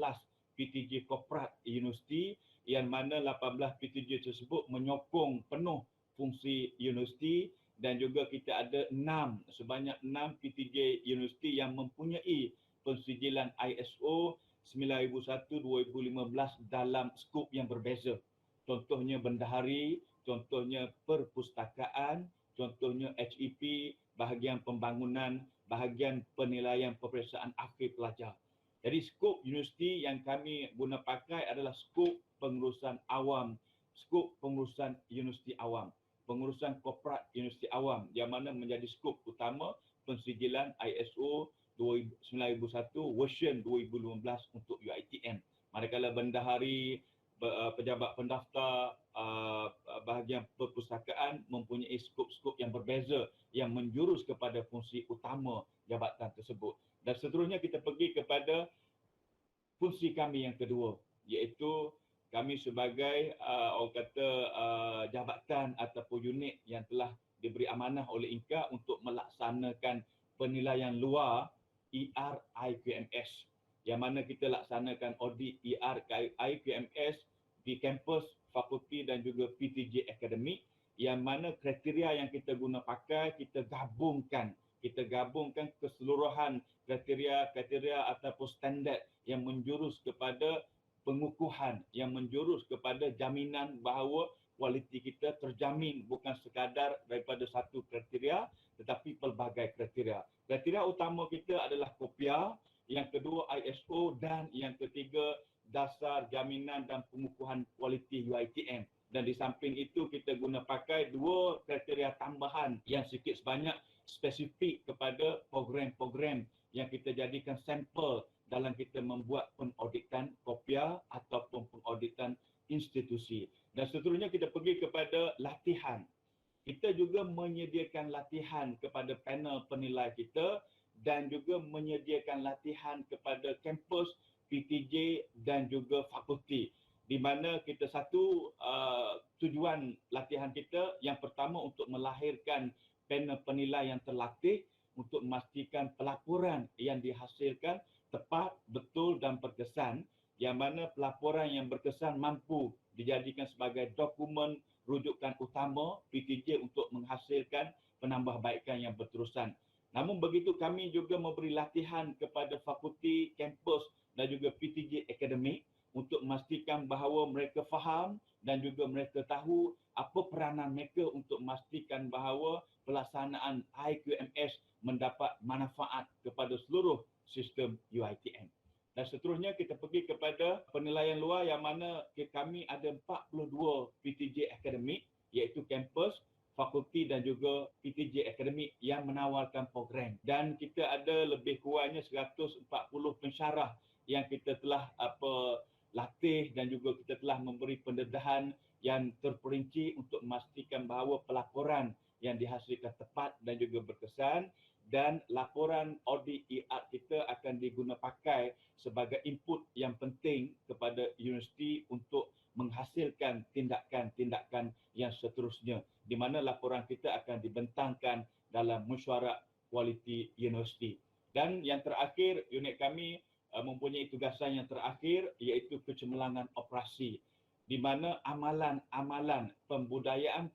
PTJ korporat universiti, yang mana 18 PTJ tersebut menyokong penuh fungsi universiti, dan juga kita ada sebanyak 6 PTJ universiti yang mempunyai pensijilan ISO 9001-2015 dalam skop yang berbeza. Contohnya bendahari, contohnya perpustakaan, contohnya HEP, bahagian pembangunan, bahagian penilaian peperiksaan akhir pelajar. Jadi skop universiti yang kami guna pakai adalah skop pengurusan awam, skop pengurusan universiti awam, pengurusan korporat universiti awam, yang mana menjadi skop utama pensijilan ISO 9001 version 2015 untuk UiTM. Manakala bendahari, pejabat pendaftar, bahagian perpustakaan mempunyai skop-skop yang berbeza yang menjurus kepada fungsi utama jabatan tersebut. Dan seterusnya kita pergi kepada fungsi kami yang kedua, iaitu kami sebagai orang kata jabatan ataupun unit yang telah diberi amanah oleh INCA untuk melaksanakan penilaian luar ER-IQMS, yang mana kita laksanakan audit ER-IQMS di kampus, fakulti dan juga PTJ akademik, yang mana kriteria yang kita guna pakai kita gabungkan keseluruhan kriteria ataupun standard yang menjurus kepada pengukuhan, yang menjurus kepada jaminan bahawa kualiti kita terjamin bukan sekadar daripada satu kriteria tetapi pelbagai kriteria. Kriteria utama kita adalah KOPIA, yang kedua ISO, dan yang ketiga dasar jaminan dan pengukuhan kualiti UiTM. Dan di samping itu kita guna pakai dua kriteria tambahan yang sikit sebanyak spesifik kepada program-program yang kita jadikan sampel dalam kita membuat pengauditan KOPIA ataupun pengauditan institusi. Dan seterusnya kita pergi kepada latihan. Kita juga menyediakan latihan kepada panel penilai kita dan juga menyediakan latihan kepada kampus, PTJ dan juga fakulti. Di mana kita tujuan latihan kita yang pertama untuk melahirkan panel penilai yang terlatih untuk memastikan pelaporan yang dihasilkan tepat, betul dan berkesan, yang mana pelaporan yang berkesan mampu dijadikan sebagai dokumen rujukan utama PTJ untuk menghasilkan penambahbaikan yang berterusan. Namun begitu kami juga memberi latihan kepada fakulti, kampus dan juga PTJ akademik untuk memastikan bahawa mereka faham dan juga mereka tahu apa peranan mereka untuk memastikan bahawa pelaksanaan IQMS mendapat manfaat kepada seluruh sistem UiTM. Dan seterusnya kita pergi kepada penilaian luar, yang mana kami ada 42 PTJ akademik, iaitu kampus, fakulti dan juga PTJ akademik yang menawarkan program. Dan kita ada lebih kurangnya 140 pensyarah yang kita telah latih dan juga kita telah memberi pendedahan yang terperinci untuk memastikan bahawa pelaporan yang dihasilkan tepat dan juga berkesan, dan laporan audit ER kita akan diguna pakai sebagai input yang penting kepada universiti untuk menghasilkan tindakan-tindakan yang seterusnya, di mana laporan kita akan dibentangkan dalam mesyuarat kualiti universiti. Dan yang terakhir, unit kami mempunyai tugasan yang terakhir, iaitu kecemerlangan operasi, di mana amalan-amalan pembudayaan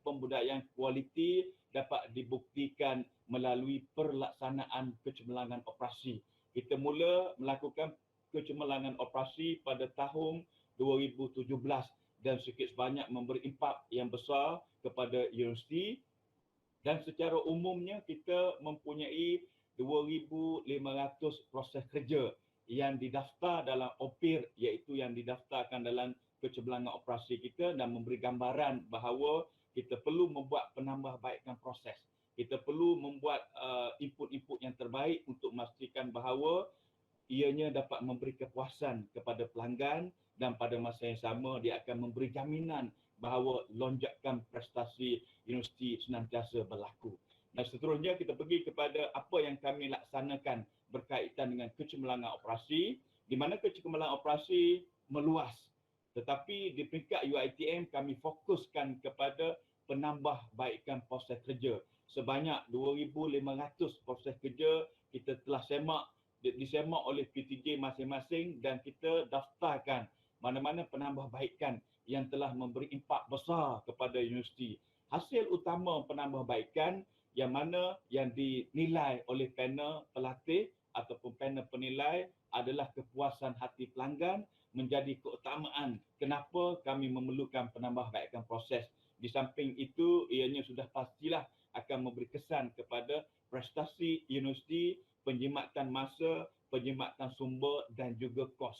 kualiti dapat dibuktikan melalui pelaksanaan kecemerlangan operasi. Kita mula melakukan kecemerlangan operasi pada tahun 2017 dan sikit sebanyak memberi impak yang besar kepada universiti, dan secara umumnya kita mempunyai 2,500 proses kerja yang didaftar dalam OPIR, iaitu yang didaftarkan dalam kecemerlangan operasi kita, dan memberi gambaran bahawa kita perlu membuat penambahbaikan proses. Kita perlu membuat input-input yang terbaik untuk memastikan bahawa ianya dapat memberi kepuasan kepada pelanggan, dan pada masa yang sama dia akan memberi jaminan bahawa lonjakan prestasi universiti senantiasa berlaku. Dan seterusnya kita pergi kepada apa yang kami laksanakan berkaitan dengan kecemerlangan operasi, di mana kecemerlangan operasi meluas. Tetapi di peringkat UiTM kami fokuskan kepada penambahbaikan proses kerja. Sebanyak 2,500 proses kerja kita telah disemak oleh PTJ masing-masing, dan kita daftarkan mana-mana penambahbaikan yang telah memberi impak besar kepada universiti. Hasil utama penambahbaikan yang mana yang dinilai oleh panel pelatih ataupun panel penilai adalah kepuasan hati pelanggan menjadi keutamaan kenapa kami memerlukan penambahbaikan proses. Di samping itu, ianya sudah pastilah akan memberi kesan kepada prestasi universiti, penjimatan masa, penjimatan sumber dan juga kos.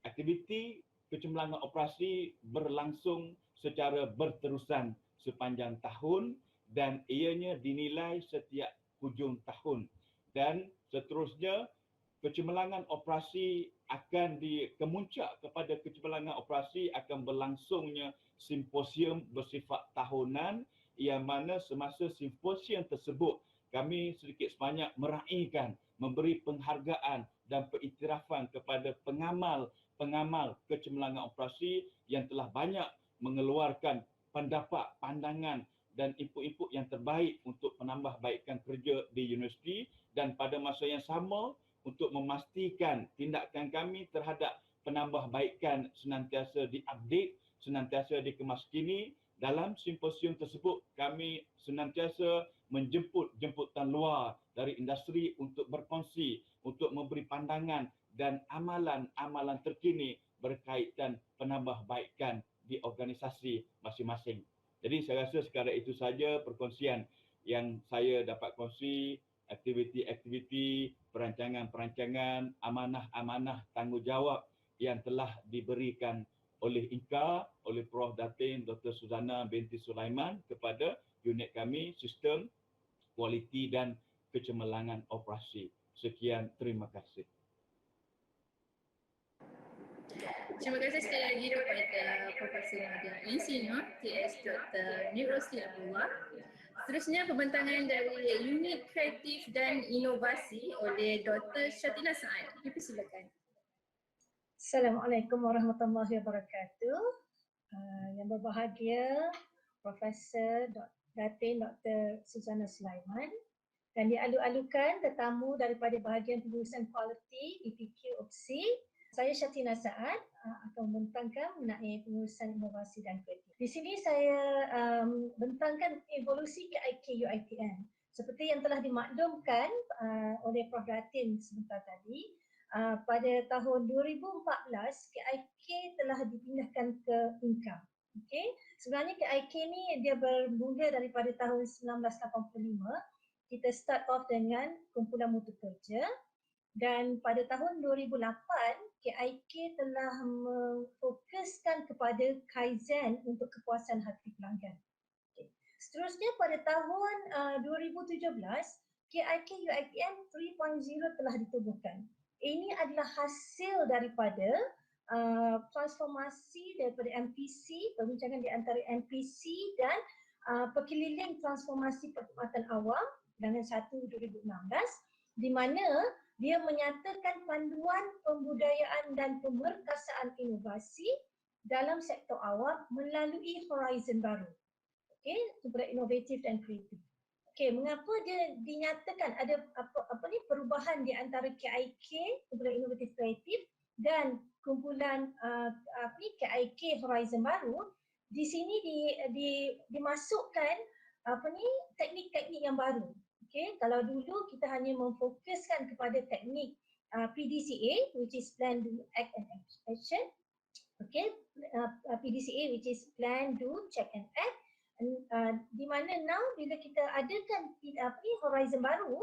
Aktiviti kecemerlangan operasi berlangsung secara berterusan sepanjang tahun dan ianya dinilai setiap hujung tahun. Dan seterusnya, kecemerlangan operasi akan kemuncak kepada kecemerlangan operasi akan berlangsungnya simposium bersifat tahunan yang mana semasa simposium tersebut kami sedikit sebanyak meraihkan, memberi penghargaan dan pengiktirafan kepada pengamal kecemerlangan operasi yang telah banyak mengeluarkan pendapat, pandangan dan input-input yang terbaik untuk menambahbaikkan kerja di universiti dan pada masa yang sama untuk memastikan tindakan kami terhadap penambahbaikan senantiasa diupdate, senantiasa dikemaskini. Dalam simposium tersebut kami senantiasa menjemput jemputan luar dari industri untuk berkongsi, untuk memberi pandangan dan amalan-amalan terkini berkaitan penambahbaikan di organisasi masing-masing. Jadi saya rasa sekadar itu saja perkongsian yang saya dapat kongsi, aktiviti-aktiviti, perancangan-perancangan, amanah-amanah tanggungjawab yang telah diberikan oleh INCA, oleh Prof. Datin Dr. Suzana binti Sulaiman kepada unit kami, Sistem Kualiti dan Kecemerlangan Operasi. Sekian, terima kasih. Terima kasih sekali lagi kepada Profesor Nadia Insinyur TS Dr. Nur Rosli Abdullah. Seterusnya pembentangan dari Unit Kreatif dan Inovasi oleh Dr. Syatina Saad. Dipersilakan. Assalamualaikum warahmatullahi wabarakatuh. Yang berbahagia Profesor Datin Dr. Suzana Sulaiman dan dialu-alukan tetamu daripada bahagian pengurusan kualiti IPQ OPSI. Saya Syatina Saad akan membentangkan mengenai pengurusan inovasi dan kreatif. Di sini saya bentangkan evolusi KIK UiTM. Seperti yang telah dimaklumkan oleh Prof. Datin sebentar tadi, pada tahun 2014 KIK telah dipindahkan ke INCA. Okey, sebenarnya KIK ni dia bermula daripada tahun 1985. Kita start off dengan kumpulan mutu kerja dan pada tahun 2008 KIK telah memfokuskan kepada Kaizen untuk kepuasan hati pelanggan. Okay. Seterusnya pada tahun 2017 KIK UiTM 3.0 telah ditubuhkan. Ini adalah hasil daripada transformasi daripada MPC, perbincangan di antara MPC dan Perkeliling Transformasi Perkhidmatan Awam Bilangan 1 2016 di mana dia menyatakan panduan pembudayaan dan pemerkasaan inovasi dalam sektor awam melalui horizon baru. Okey, kumpulan inovatif dan kreatif. Okey, mengapa dia dinyatakan ada perubahan di antara KIK, kumpulan inovatif kreatif dan kumpulan KIK Horizon Baru? Di sini dimasukkan teknik-teknik yang baru. Okey, kalau dulu kita hanya memfokuskan kepada teknik PDCA, which is Plan, Do, Act and Action. Okey, PDCA which is Plan, Do, Check and Act. Di mana now bila kita adakan horizon baru,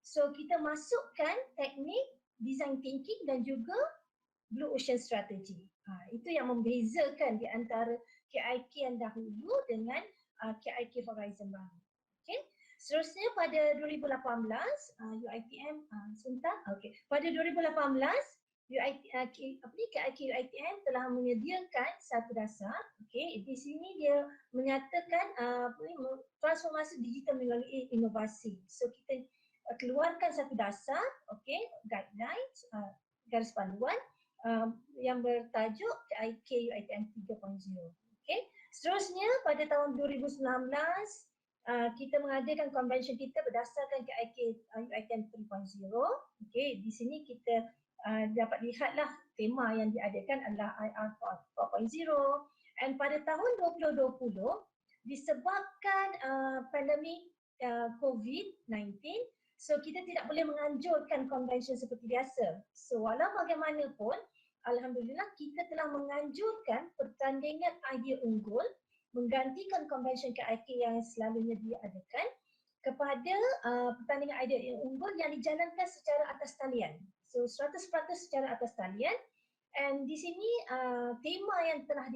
so kita masukkan teknik design thinking dan juga blue ocean strategy. Itu yang membezakan di antara KIK yang dahulu dengan KIK horizon baru. Okey. Seterusnya pada 2018 UiTM sebentar. Okey. Pada 2018 KIK UiTM telah menyediakan satu dasar. Okey, di sini dia menyatakan transformasi digital melalui inovasi. So kita keluarkan satu dasar, okey, guidelines, garis panduan yang bertajuk KIK UiTM 3.0. Okey. Seterusnya pada tahun 2019 kita mengadakan convention kita berdasarkan KIK UiTM 3.0. Okey, di sini kita dapat lihatlah tema yang diadakan adalah IR 4.0, And pada tahun 2020 disebabkan pandemik COVID-19, so kita tidak boleh menganjurkan convention seperti biasa. So walau bagaimanapun, alhamdulillah kita telah menganjurkan pertandingan idea unggul menggantikan convention KIK yang selalunya diadakan kepada pertandingan idea yang unggul yang dijalankan secara atas talian. So 100% secara atas talian. And di sini tema yang telah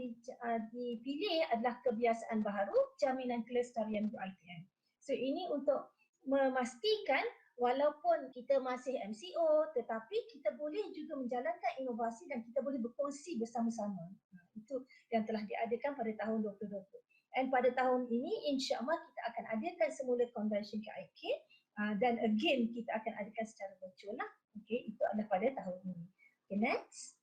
dipilih adalah kebiasaan baharu, jaminan kelestarian UiTM. So ini untuk memastikan walaupun kita masih MCO tetapi kita boleh juga menjalankan inovasi dan kita boleh berkongsi bersama-sama. Itu yang telah diadakan pada tahun 2020. And pada tahun ini insya-Allah kita akan adakan semula convention KIK dan again kita akan adakan secara virtual lah. Okey, itu adalah pada tahun ini. Okay, next.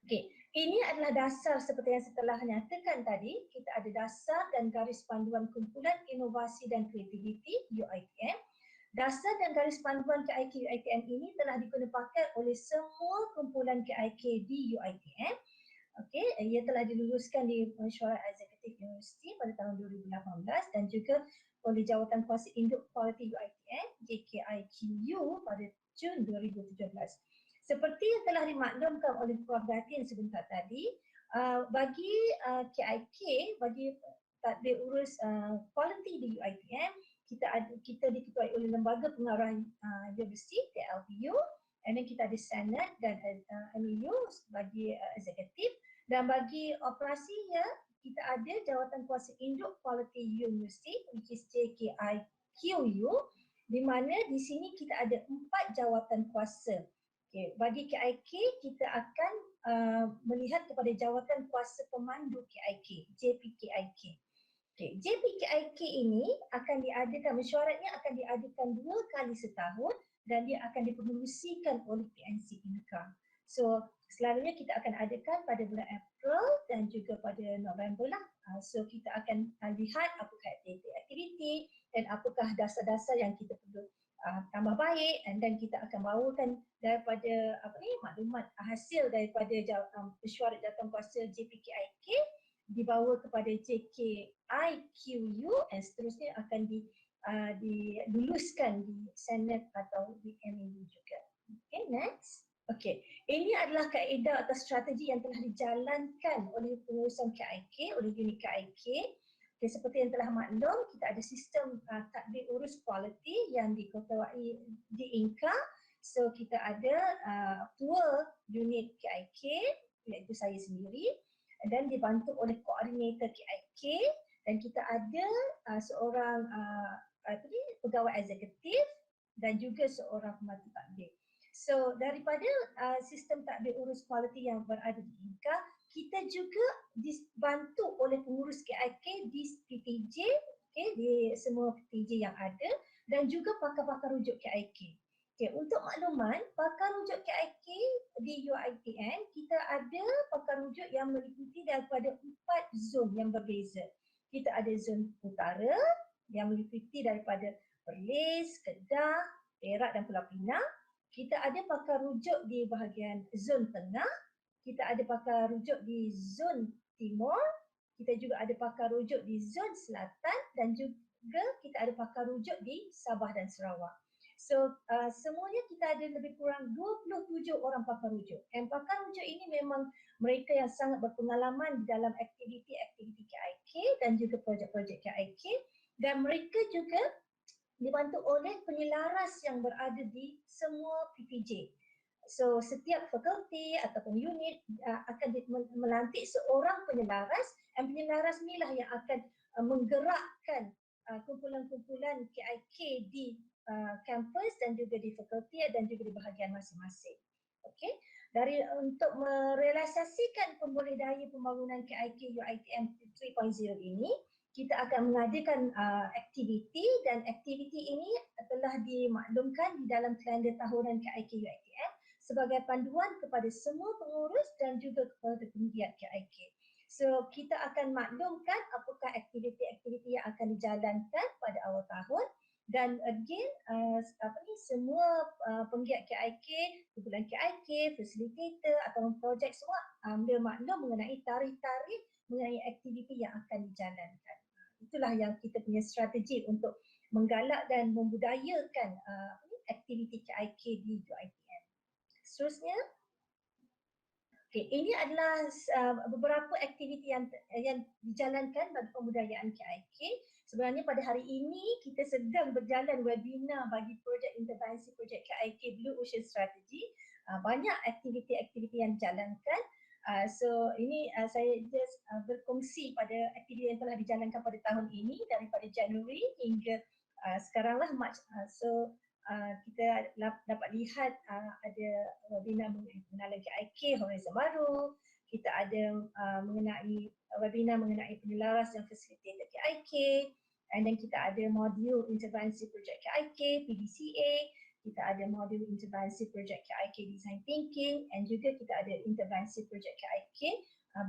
Okey, ini adalah dasar seperti yang saya telah nyatakan tadi. Kita ada dasar dan garis panduan kumpulan inovasi dan kreativiti UiTM. Dasar dan garis panduan KIK UiTM ini telah digunapakai oleh semua kumpulan KIK di UiTM. Okey, ia telah diluluskan di Mesyuarat Eksekutif Universiti pada tahun 2018 dan juga oleh Jawatan Kuasa Induk Kualiti UiTM JKIQU pada Jun 2017. Seperti yang telah dimaklumkan oleh Prof. Datin sebentar tadi, bagi KIK, bagi tadbir urus kualiti di UiTM, kita diketuai oleh Lembaga Pengarah Universiti TLPU, dan kita ada Senat dan MAU bagi eksekutif, dan bagi operasinya kita ada Jawatan Kuasa Induk Kualiti Universiti which is JKIQU, di mana di sini kita ada 4 jawatan kuasa. Okay. Bagi KIK, kita akan melihat kepada Jawatan Kuasa Pemandu KIK, JPKIK. Okay. JPKIK ini akan diadakan, mesyuaratnya akan diadakan 2 kali setahun dan dia akan dipengerusikan oleh PNC INCA. So, selalunya kita akan adakan pada bulan April dan juga pada November lah. So, kita akan lihat apakah aktiviti dan apakah dasar-dasar yang kita perlu tambah baik, dan kita akan bawakan daripada maklumat hasil daripada mesyuarat jawatankuasa JPKIK dibawa kepada JKIQU dan seterusnya akan diluluskan di Senat atau di MAU juga. Okay, next. Okay, ini adalah kaedah atau strategi yang telah dijalankan oleh pengurusan KIK, oleh unit KIK. Okay, seperti yang telah maklum, kita ada sistem tadbir urus kualiti yang diketuai di INCA. So kita ada ketua unit KIK, iaitu saya sendiri, dan dibantu oleh koordinator KIK, dan kita ada seorang pegawai eksekutif dan juga seorang pembantu tadbir. So daripada sistem tadbir urus kualiti yang berada di INCA, kita juga dibantu oleh pengurus KIK di PTJ, okay, di semua PTJ yang ada, dan juga pakar-pakar rujuk KIK. Okay, untuk makluman, pakar rujuk KIK di UiTM, kita ada pakar rujuk yang meliputi daripada 4 zon yang berbeza. Kita ada zon utara yang meliputi daripada Perlis, Kedah, Perak dan Pulau Pinang. Kita ada pakar rujuk di bahagian zon tengah, kita ada pakar rujuk di zon timur, kita juga ada pakar rujuk di zon selatan dan juga kita ada pakar rujuk di Sabah dan Sarawak. So semuanya kita ada lebih kurang 27 orang pakar rujuk. Dan pakar rujuk ini memang mereka yang sangat berpengalaman di dalam aktiviti-aktiviti KIK dan juga projek-projek KIK, dan mereka juga dibantu oleh penyelaras yang berada di semua PTJ. So setiap fakulti ataupun unit akan melantik seorang penyelaras, dan penyelaras inilah yang akan menggerakkan kumpulan-kumpulan KIK di kampus dan juga di fakulti dan juga di bahagian masing-masing. Okey, untuk merealisasikan pemberdayaan pembangunan KIK UiTM 3.0 ini, kita akan mengadakan aktiviti, dan aktiviti ini telah dimaklumkan di dalam kalender tahunan KIK UiTM sebagai panduan kepada semua pengurus dan juga kepada penggiat KIK. So kita akan maklumkan apakah aktiviti-aktiviti yang akan dijalankan pada awal tahun, dan again semua penggiat KIK, kumpulan KIK, facilitator atau projek semua ambil maklum mengenai tarikh-tarikh mengenai aktiviti yang akan dijalankan. Itulah yang kita punya strategi untuk menggalak dan membudayakan aktiviti KIK di UiTM. Seterusnya, ini adalah beberapa aktiviti yang dijalankan bagi pembudayaan KIK. Sebenarnya pada hari ini kita sedang berjalan webinar bagi projek intervensi projek KIK Blue Ocean Strategy. Banyak aktiviti-aktiviti yang dijalankan. So ini saya just berkongsi pada aktiviti yang telah dijalankan pada tahun ini daripada Januari hingga sekarang lah Mac. Kita dapat lihat ada webinar mengenai pengenalan KIK Horizon Baru. Kita ada mengenai webinar mengenai penyelarasan fasilitator KIK, and then kita ada modul intervensi projek KIK PDCA, kita ada modul intervensi projek KIK Design Thinking, and juga kita ada intervensi projek KIK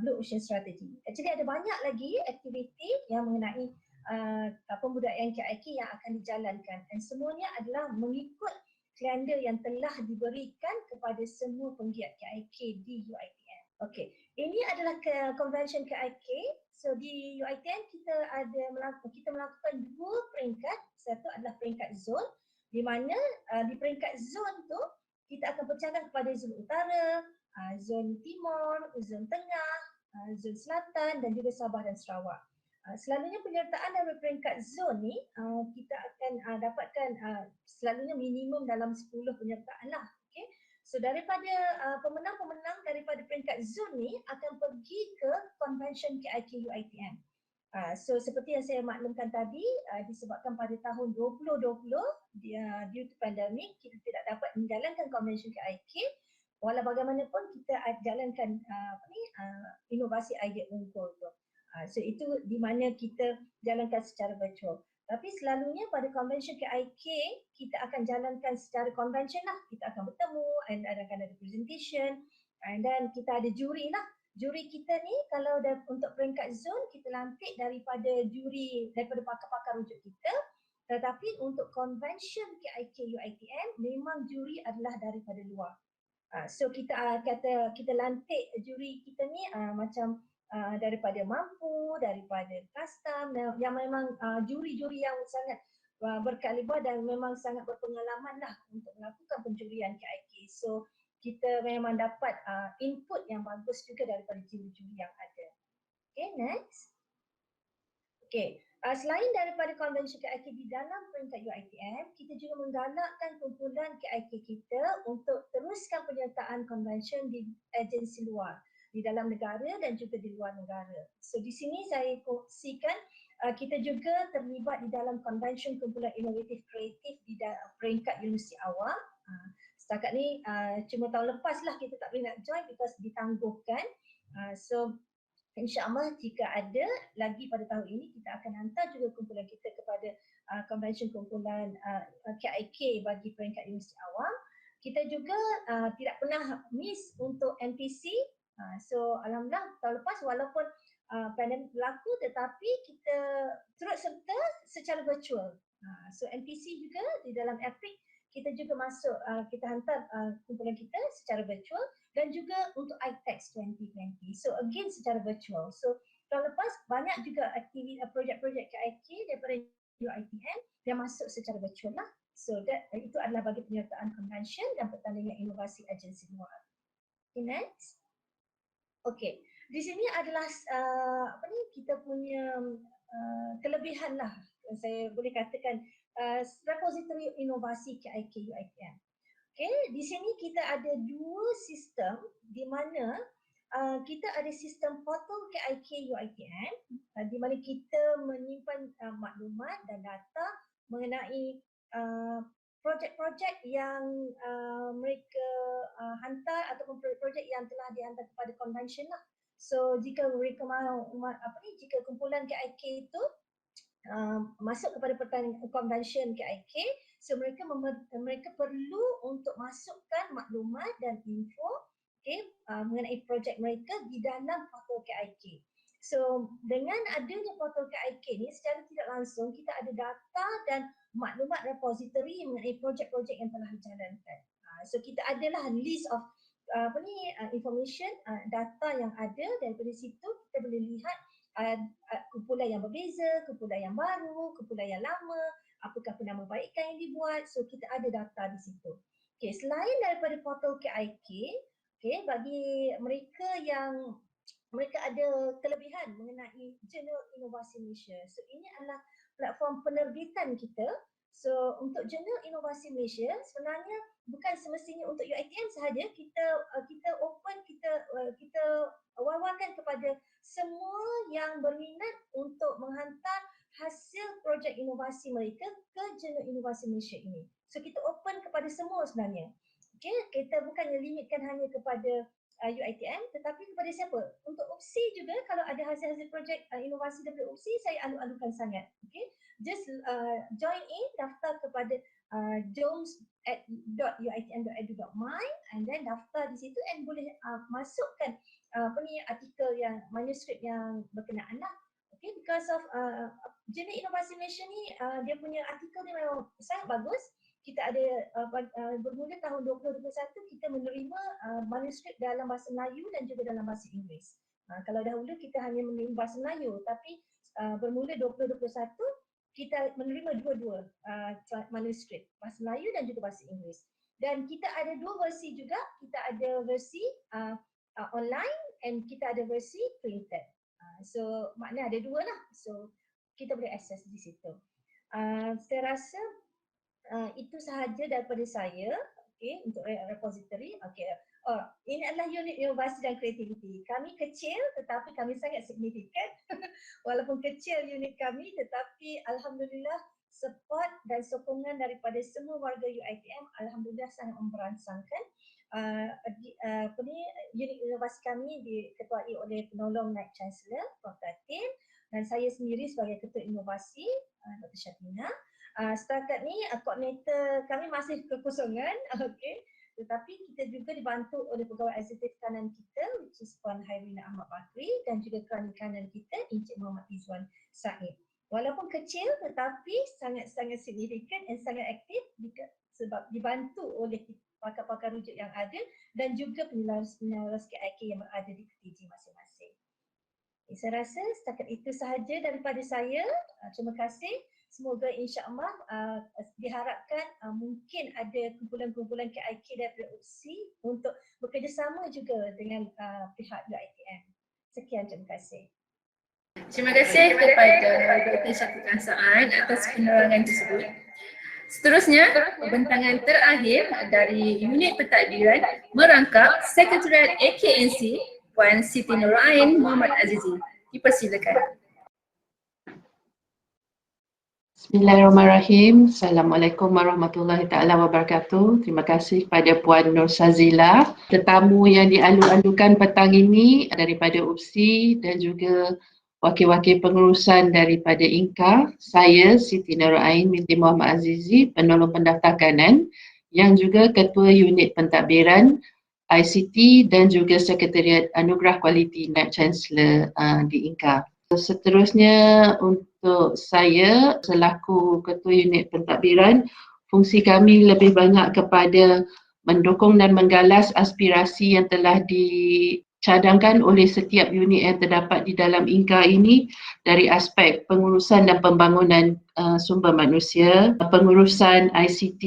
Blue Ocean Strategy. Actually ada banyak lagi aktiviti yang mengenai pembudayaan KIK yang akan dijalankan, dan semuanya adalah mengikut kalender yang telah diberikan kepada semua penggiat KIK di UiTM. Okey, ini adalah convention KIK. So di UiTM kita melakukan dua peringkat. Satu adalah peringkat zon, di mana di peringkat zon tu kita akan pecahkan kepada zon utara, zon timur, zon tengah, zon selatan dan juga Sabah dan Sarawak. Selalunya penyertaan dari peringkat zon ni kita akan dapatkan selalunya minimum dalam 10 penyertaan lah. Okay? So daripada pemenang-pemenang daripada peringkat zon ni akan pergi ke convention KIK UiTM. So seperti yang saya maklumkan tadi, disebabkan pada tahun 2020 due to pandemic kita tidak dapat menjalankan convention KIK. Walau bagaimanapun kita jalankan inovasi idea unggul tu. So itu di mana kita jalankan secara virtual. Tapi selalunya pada convention KIK kita akan jalankan secara convention lah. Kita akan bertemu and akan ada presentation, and then kita ada juri lah. Juri kita ni kalau untuk peringkat zon kita lantik daripada pakar-pakar rujuk kita. Tetapi untuk convention KIK UiTM memang juri adalah daripada luar. So kita lantik juri kita ni macam daripada mampu, daripada custom, yang memang juri-juri yang sangat berkaliber dan memang sangat berpengalaman lah untuk melakukan pencurian KIK. So kita memang dapat input yang bagus juga daripada juri-juri yang ada. Okay, next. Okay, selain daripada convention KIK di dalam peringkat UiTM, kita juga menggalakkan kumpulan KIK kita untuk teruskan penyertaan convention di agensi luar, di dalam negara dan juga di luar negara. So di sini saya kongsikan kita juga terlibat di dalam convention kumpulan inovatif kreatif di peringkat universiti awam. Setakat ni cuma tahun lepas lah kita tak boleh nak join because ditangguhkan. So InsyaAllah jika ada lagi pada tahun ini kita akan hantar juga kumpulan kita kepada convention kumpulan KIK bagi peringkat universiti awam. Kita juga tidak pernah miss untuk NPC. So alhamdulillah tahun lepas walaupun pandemik berlaku tetapi kita turut serta secara virtual. So NPC juga di dalam Epic kita juga masuk, kita hantar kumpulan kita secara virtual dan juga untuk ITEX 2020. So again secara virtual. So tahun lepas banyak juga aktiviti projek-projek KIK daripada UiTM yang masuk secara virtual lah. So itu adalah bagi penyertaan convention dan pertandingan inovasi agensi luar. Okay, next. Okay, di sini adalah kita punya kelebihan lah, saya boleh katakan repository inovasi KIK UiTM. Okay, di sini kita ada dua sistem di mana kita ada sistem portal KIK UiTM di mana kita menyimpan maklumat dan data mengenai projek-projek yang mereka hantar ataupun projek yang telah dihantar kepada convention lah. So jika mereka mahu jika kumpulan KIK itu masuk kepada pertandingan convention KIK, so mereka perlu untuk masukkan maklumat dan info mengenai projek mereka di dalam portal KIK. So dengan adanya portal KIK ni secara tidak langsung kita ada data dan maklumat repository mengenai projek-projek yang telah dijalankan. So kita adalah list of information, data yang ada. Daripada situ kita boleh lihat kumpulan yang berbeza, kumpulan yang baru, kumpulan yang lama, apakah penambahbaikan yang dibuat. So kita ada data di situ. Okay, selain daripada portal KIK, okay, bagi mereka yang mereka ada kelebihan mengenai Jurnal Inovasi Malaysia. So ini adalah platform penerbitan kita. So untuk Jurnal Inovasi Malaysia sebenarnya bukan semestinya untuk UiTM sahaja, kita open, kita war-warkan kepada semua yang berminat untuk menghantar hasil projek inovasi mereka ke Jurnal Inovasi Malaysia ini. So kita open kepada semua sebenarnya. Okay, kita bukannya limitkan hanya kepada UiTM tetapi kepada siapa? Untuk UPSI juga, kalau ada hasil-hasil projek inovasi daripada UPSI, saya alu-alukan sangat. Okay, just join in, daftar kepada joms.uitm.edu.my and then daftar di situ and boleh masukkan artikel yang manuskrip yang berkenaan lah. Okay, because of Jurnal Inovasi Malaysia ni dia punya artikel dia memang sangat bagus. Kita ada bermula tahun 2021 kita menerima manuskrip dalam bahasa Melayu dan juga dalam bahasa Inggeris. Kalau dahulu kita hanya menerima bahasa Melayu, tapi bermula 2021 kita menerima dua-dua manuskrip, bahasa Melayu dan juga bahasa Inggeris. Dan kita ada dua versi juga, kita ada versi online and kita ada versi printed. So makna ada dua lah, so kita boleh akses di situ. Saya rasa itu sahaja daripada saya, okay, untuk repository. Okay. Ini adalah unit inovasi dan kreativiti. Kami kecil tetapi kami sangat signifikan. Walaupun kecil unit kami tetapi alhamdulillah support dan sokongan daripada semua warga UiTM alhamdulillah sangat memberangsangkan. Unit inovasi kami diketuai oleh penolong Naib Chancellor Prof. Datin dan saya sendiri sebagai ketua inovasi Dr. Syatina. Setakat ni koordinator kami masih kekosongan, okay. Tetapi kita juga dibantu oleh pegawai eksekutif kanan kita, which is Puan Hairina Ahmad Bakri, dan juga kerana kanan kita Encik Muhammad Izwan Said. Walaupun kecil tetapi sangat-sangat signifikan dan sangat aktif sebab dibantu oleh pakar-pakar rujuk yang ada dan juga penyelaras KIK yang berada di PTG masing-masing. Saya rasa setakat itu sahaja daripada saya. Terima kasih. Semoga insya-Allah diharapkan mungkin ada kumpulan-kumpulan KIK daripada UPSI untuk bekerjasama juga dengan pihak UiTM. Sekian, terima kasih. Terima kasih kepada Dr. Syafiqah Sa'ad atas penerangan tersebut. Seterusnya, pembentangan terakhir dari unit pentadbiran merangkap Sekretariat AKNC Puan Siti Nurain Muhammad Azizi. Dipersilakan. Bismillahirrahmanirrahim. Assalamualaikum warahmatullahi taala wabarakatuh. Terima kasih kepada Puan Nur Sazila, tetamu yang dialu-alukan petang ini daripada UPSI dan juga wakil-wakil pengurusan daripada INKA. Saya Siti Nurain binti Muhammad Azizi, penolong pendaftar kanan yang juga ketua unit pentadbiran ICT dan juga Sekretariat Anugerah Kualiti Naib Chancellor di INKA. Seterusnya untuk saya selaku ketua unit pentadbiran, fungsi kami lebih banyak kepada mendukung dan menggalas aspirasi yang telah dicadangkan oleh setiap unit yang terdapat di dalam INKA ini dari aspek pengurusan dan pembangunan sumber manusia, pengurusan ICT,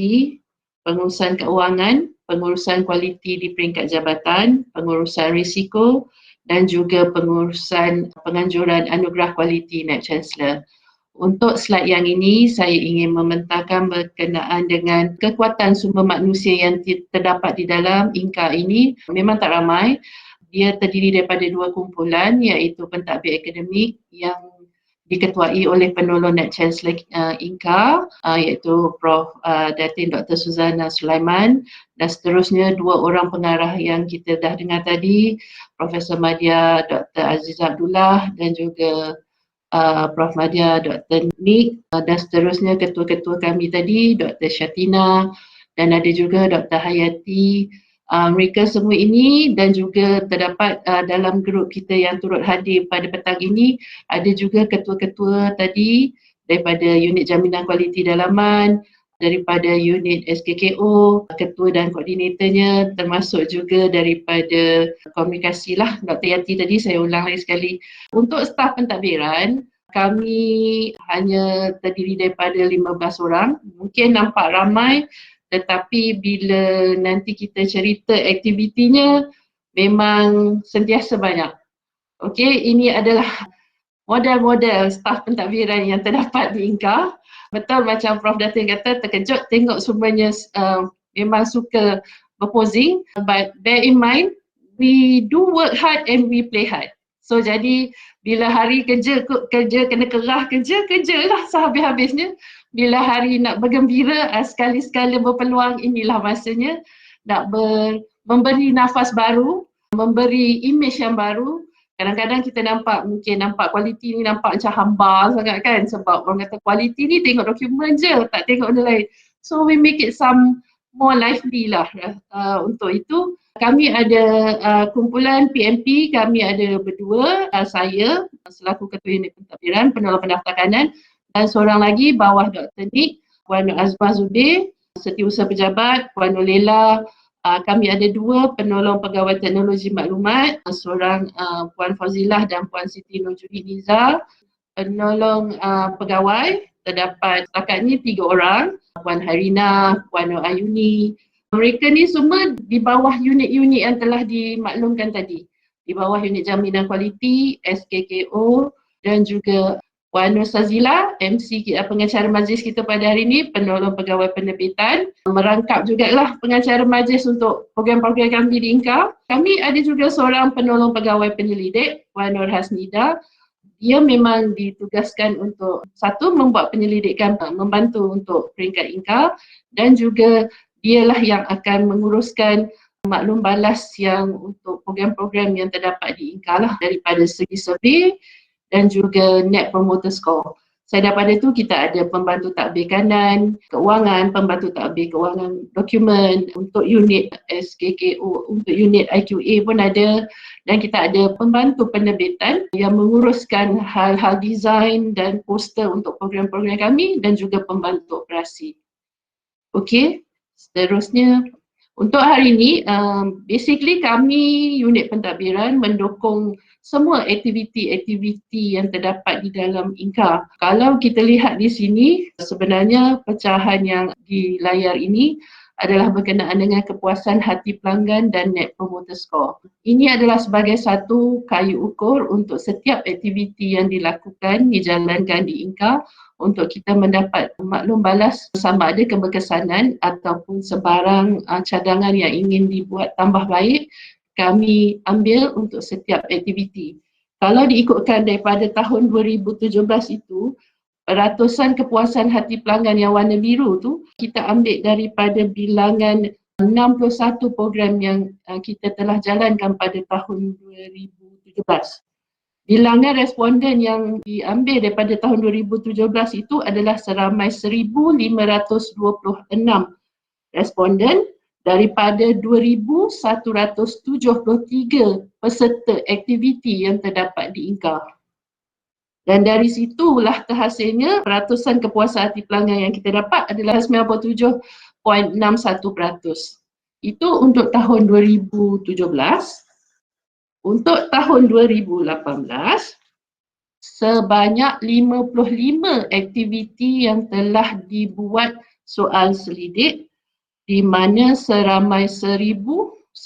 pengurusan keuangan, pengurusan kualiti di peringkat jabatan, pengurusan risiko dan juga pengurusan penganjuran anugerah kualiti Naib Chancellor. Untuk slide yang ini, saya ingin membentangkan berkenaan dengan kekuatan sumber manusia yang terdapat di dalam INKA ini. Memang tak ramai. Dia terdiri daripada dua kumpulan, iaitu pentadbir akademik yang diketuai oleh penolong Naib Chancellor INKA, iaitu Prof. Datin Dr. Suzana Sulaiman, dan seterusnya dua orang pengarah yang kita dah dengar tadi, Profesor Madya Dr. Aziza Abdullah dan juga Prof. Madya Dr. Nik, dan seterusnya ketua-ketua kami tadi, Dr. Syatina dan ada juga Dr. Hayati. Mereka semua ini dan juga terdapat dalam grup kita yang turut hadir pada petang ini, ada juga ketua-ketua tadi daripada unit jaminan kualiti dalaman, daripada unit SKKO, ketua dan koordinatornya, termasuk juga daripada komunikasi lah, Dr. Yati tadi, saya ulang lagi sekali. Untuk staf pentadbiran, kami hanya terdiri daripada 15 orang. Mungkin nampak ramai, tetapi bila nanti kita cerita aktivitinya, memang sentiasa banyak. Okey, ini adalah model-model staf pentadbiran yang terdapat di INCA. Betul macam Prof. Datin kata, terkejut tengok semuanya memang suka berposing. But bear in mind, we do work hard and we play hard. So jadi bila hari kerja kena kerah kerja lah sehabis-habisnya. Bila hari nak bergembira, sekali-sekala berpeluang, inilah masanya nak memberi nafas baru, memberi image yang baru. Kadang-kadang kita mungkin nampak kualiti ni nampak macam hamba sangat kan, sebab orang kata kualiti ni tengok dokumen je, tak tengok benda lain. So we make it some more lively lah. Untuk itu kami ada kumpulan PMP, kami ada berdua, saya selaku ketua unit pentadbiran, penolong pendaftar kanan, dan seorang lagi bawah Dr. Nick, Puan Nur Azmah Zubir, Setiausaha Pejabat, Puan Nur Lela. Kami ada dua penolong pegawai teknologi maklumat, seorang Puan Fazilah dan Puan Siti Nurjudi Niza. Penolong pegawai terdapat setakat ni 3 orang, Puan Harina, Puan Nur Ayuni. Mereka ni semua di bawah unit-unit yang telah dimaklumkan tadi. Di bawah unit jaminan kualiti, SKKO, dan juga Puan Nur Sazila, MC pengacara majlis kita pada hari ini, penolong pegawai penerbitan, merangkap jugalah pengacara majlis untuk program-program kami di INCA. Kami ada juga seorang penolong pegawai penyelidik, Puan Nur Hasnida. Dia memang ditugaskan untuk satu, membuat penyelidikan, membantu untuk peringkat INCA, dan juga dialah yang akan menguruskan maklum balas yang untuk program-program yang terdapat di INCA lah, daripada segi survey dan juga Net Promoter Score. Saya daripada itu kita ada pembantu takbir kanan, keuangan, pembantu takbir keuangan dokumen, untuk unit SKKO, untuk unit IQA pun ada, dan kita ada pembantu penerbitan yang menguruskan hal-hal desain dan poster untuk program-program kami, dan juga pembantu operasi. Okey, seterusnya untuk hari ini, basically kami unit pentadbiran mendukung semua aktiviti-aktiviti yang terdapat di dalam INCA. Kalau kita lihat di sini, sebenarnya pecahan yang di layar ini adalah berkenaan dengan kepuasan hati pelanggan dan Net Promoter Score. Ini adalah sebagai satu kayu ukur untuk setiap aktiviti yang dilakukan, dijalankan di INCA untuk kita mendapat maklum balas sama ada keberkesanan ataupun sebarang cadangan yang ingin dibuat tambah baik, kami ambil untuk setiap aktiviti. Kalau diikutkan daripada tahun 2017 itu, peratusan kepuasan hati pelanggan yang warna biru tu, kita ambil daripada bilangan 61 program yang kita telah jalankan pada tahun 2017. Bilangan responden yang diambil daripada tahun 2017 itu adalah seramai 1,526 responden daripada 2,173 peserta aktiviti yang terdapat di INCA. Dan dari situlah terhasilnya peratusan kepuasan hati pelanggan yang kita dapat adalah 97.61%. Itu untuk tahun 2017. Untuk tahun 2018, sebanyak 55 aktiviti yang telah dibuat soal selidik, di mana seramai 1,170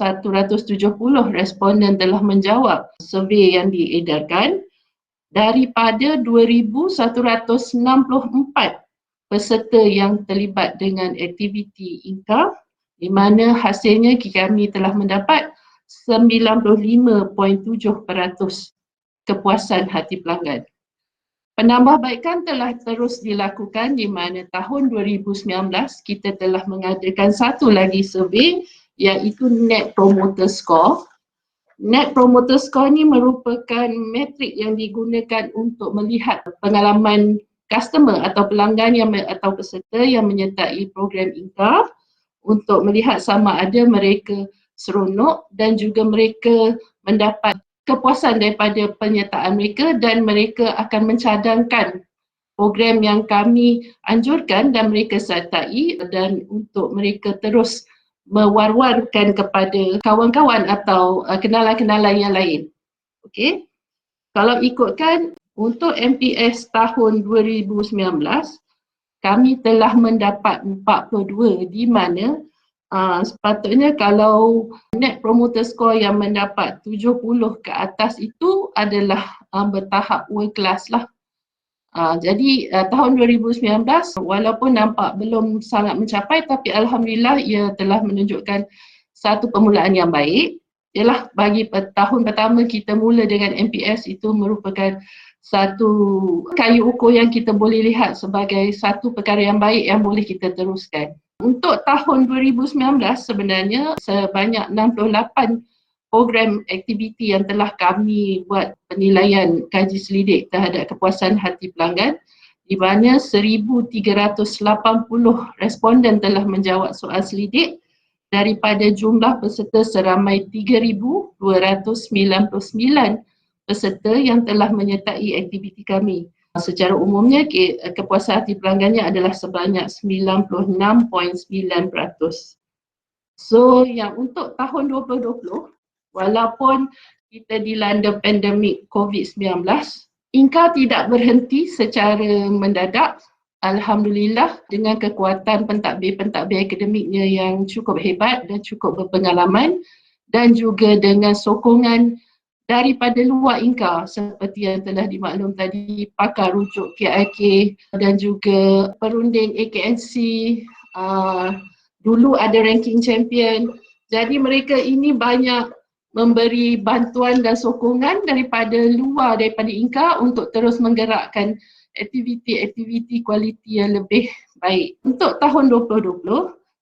responden telah menjawab survey yang diedarkan. Daripada 2,164 peserta yang terlibat dengan aktiviti INCA, di mana hasilnya kami telah mendapat 95.7% kepuasan hati pelanggan. Penambahbaikan telah terus dilakukan, di mana tahun 2019 kita telah mengadakan satu lagi survey, iaitu Net Promoter Score. Net Promoter Score ni merupakan metrik yang digunakan untuk melihat pengalaman customer atau pelanggan atau peserta yang menyertai program INCA, untuk melihat sama ada mereka seronok dan juga mereka mendapat kepuasan daripada penyertaan mereka, dan mereka akan mencadangkan program yang kami anjurkan dan mereka sertai, dan untuk mereka terus mewar-warkan kepada kawan-kawan atau kenalan-kenalan yang lain. Okey. Kalau ikutkan untuk MPS tahun 2019, kami telah mendapat 42, di mana sepatutnya kalau net promoter score yang mendapat 70 ke atas itu adalah bertahap world class lah. Jadi tahun 2019 walaupun nampak belum sangat mencapai, tapi alhamdulillah ia telah menunjukkan satu permulaan yang baik. Ialah bagi tahun pertama kita mula dengan MPS itu merupakan satu kayu ukur yang kita boleh lihat sebagai satu perkara yang baik yang boleh kita teruskan. Untuk tahun 2019 sebenarnya sebanyak 68 program aktiviti yang telah kami buat penilaian kaji selidik terhadap kepuasan hati pelanggan, di mana 1,380 responden telah menjawab soal selidik daripada jumlah peserta seramai 3,299 peserta yang telah menyertai aktiviti kami. Secara umumnya kepuasan hati pelanggannya adalah sebanyak 96.9%. So yang untuk tahun 2020, walaupun kita dilanda pandemik COVID-19, Inka tidak berhenti secara mendadak. Alhamdulillah dengan kekuatan pentadbir-pentadbir akademiknya yang cukup hebat dan cukup berpengalaman, dan juga dengan sokongan daripada luar Inka seperti yang telah dimaklum tadi, pakar rujuk KIK dan juga perunding AKNC, dulu ada ranking champion. Jadi mereka ini banyak memberi bantuan dan sokongan daripada luar daripada Inka untuk terus menggerakkan aktiviti-aktiviti kualiti yang lebih baik. Untuk tahun 2020,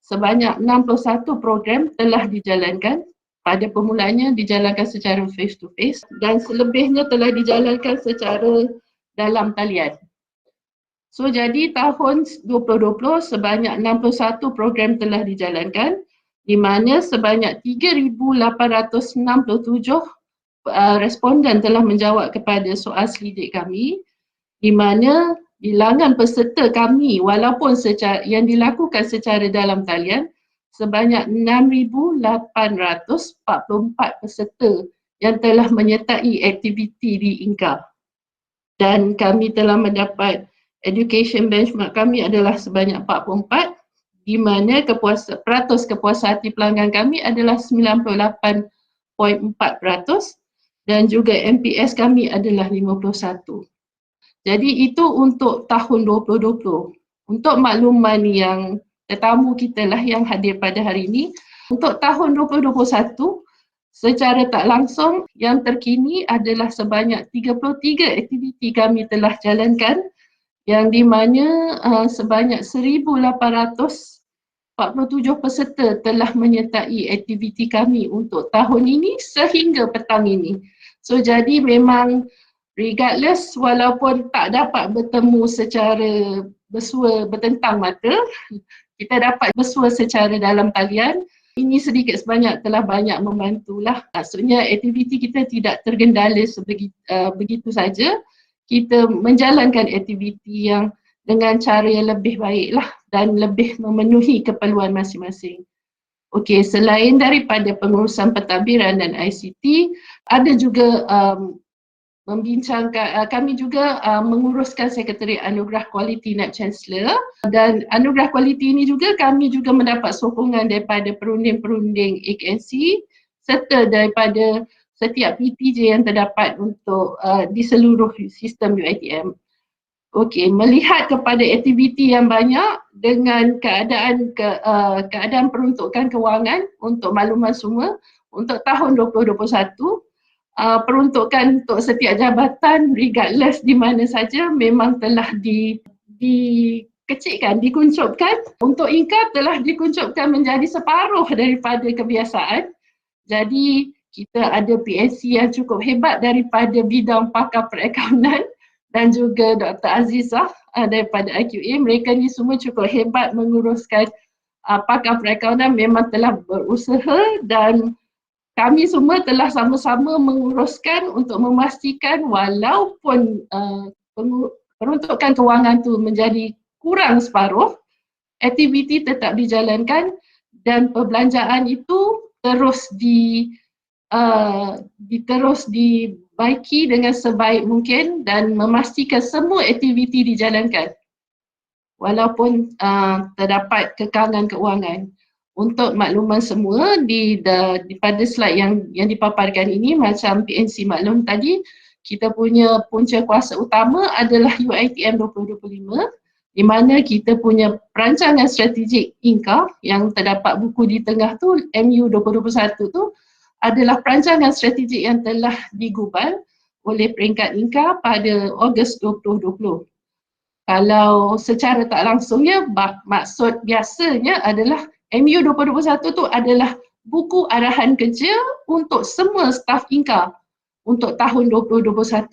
sebanyak 61 program telah dijalankan. Pada permulaannya dijalankan secara face to face dan selebihnya telah dijalankan secara dalam talian. So jadi tahun 2020 sebanyak 61 program telah dijalankan, di mana sebanyak 3,867 responden telah menjawab kepada soal selidik kami, di mana bilangan peserta kami walaupun yang dilakukan secara dalam talian sebanyak 6,844 peserta yang telah menyertai aktiviti di Inka. Dan kami telah mendapat education benchmark kami adalah sebanyak 44, di mana peratus kepuasan hati pelanggan kami adalah 98.4% dan juga MPS kami adalah 51. Jadi itu untuk tahun 2020. Untuk makluman yang tetamu kita lah yang hadir pada hari ini, untuk tahun 2021 secara tak langsung yang terkini adalah sebanyak 33 aktiviti kami telah jalankan, yang di mana sebanyak 1,847 peserta telah menyertai aktiviti kami untuk tahun ini sehingga petang ini. So jadi memang regardless walaupun tak dapat bertemu secara bersua bertentang mata, kita dapat bersua secara dalam talian. Ini sedikit sebanyak telah banyak membantulah. Maksudnya aktiviti kita tidak tergendala begitu saja. Kita menjalankan aktiviti yang dengan cara yang lebih baiklah dan lebih memenuhi keperluan masing-masing. Okey, selain daripada pengurusan pentadbiran dan ICT, ada juga membincangkan, kami juga menguruskan Sekretariat Anugerah Kualiti Naib Chancellor, dan anugerah kualiti ini juga kami juga mendapat sokongan daripada perunding-perunding AKNC serta daripada setiap PTJ yang terdapat untuk di seluruh sistem UiTM. Okey, melihat kepada aktiviti yang banyak dengan keadaan peruntukan kewangan untuk makluman semua, untuk tahun 2021 peruntukan untuk setiap jabatan regardless di mana saja memang telah dikecilkan, dikuncupkan. Untuk Inka telah dikuncupkan menjadi separuh daripada kebiasaan. Jadi kita ada PNC yang cukup hebat daripada bidang pakar perakaunan dan juga Dr. Azizah daripada IQA. Mereka ni semua cukup hebat menguruskan pakar perakaunan, memang telah berusaha dan kami semua telah sama-sama menguruskan untuk memastikan walaupun peruntukan kewangan tu menjadi kurang separuh, aktiviti tetap dijalankan dan perbelanjaan itu terus dibaiki dengan sebaik mungkin dan memastikan semua aktiviti dijalankan walaupun terdapat kekangan keuangan. Untuk makluman semua pada slide yang dipaparkan ini, macam PNC maklum tadi, kita punya punca kuasa utama adalah UiTM 2025, di mana kita punya perancangan strategik INCA yang terdapat buku di tengah tu, MU 2021 tu, adalah perancangan strategik yang telah digubal oleh peringkat INCA pada Ogos 2020. Kalau secara tak langsungnya, maksud biasanya adalah MU 2021 tu adalah buku arahan kerja untuk semua staf INCA untuk tahun 2021.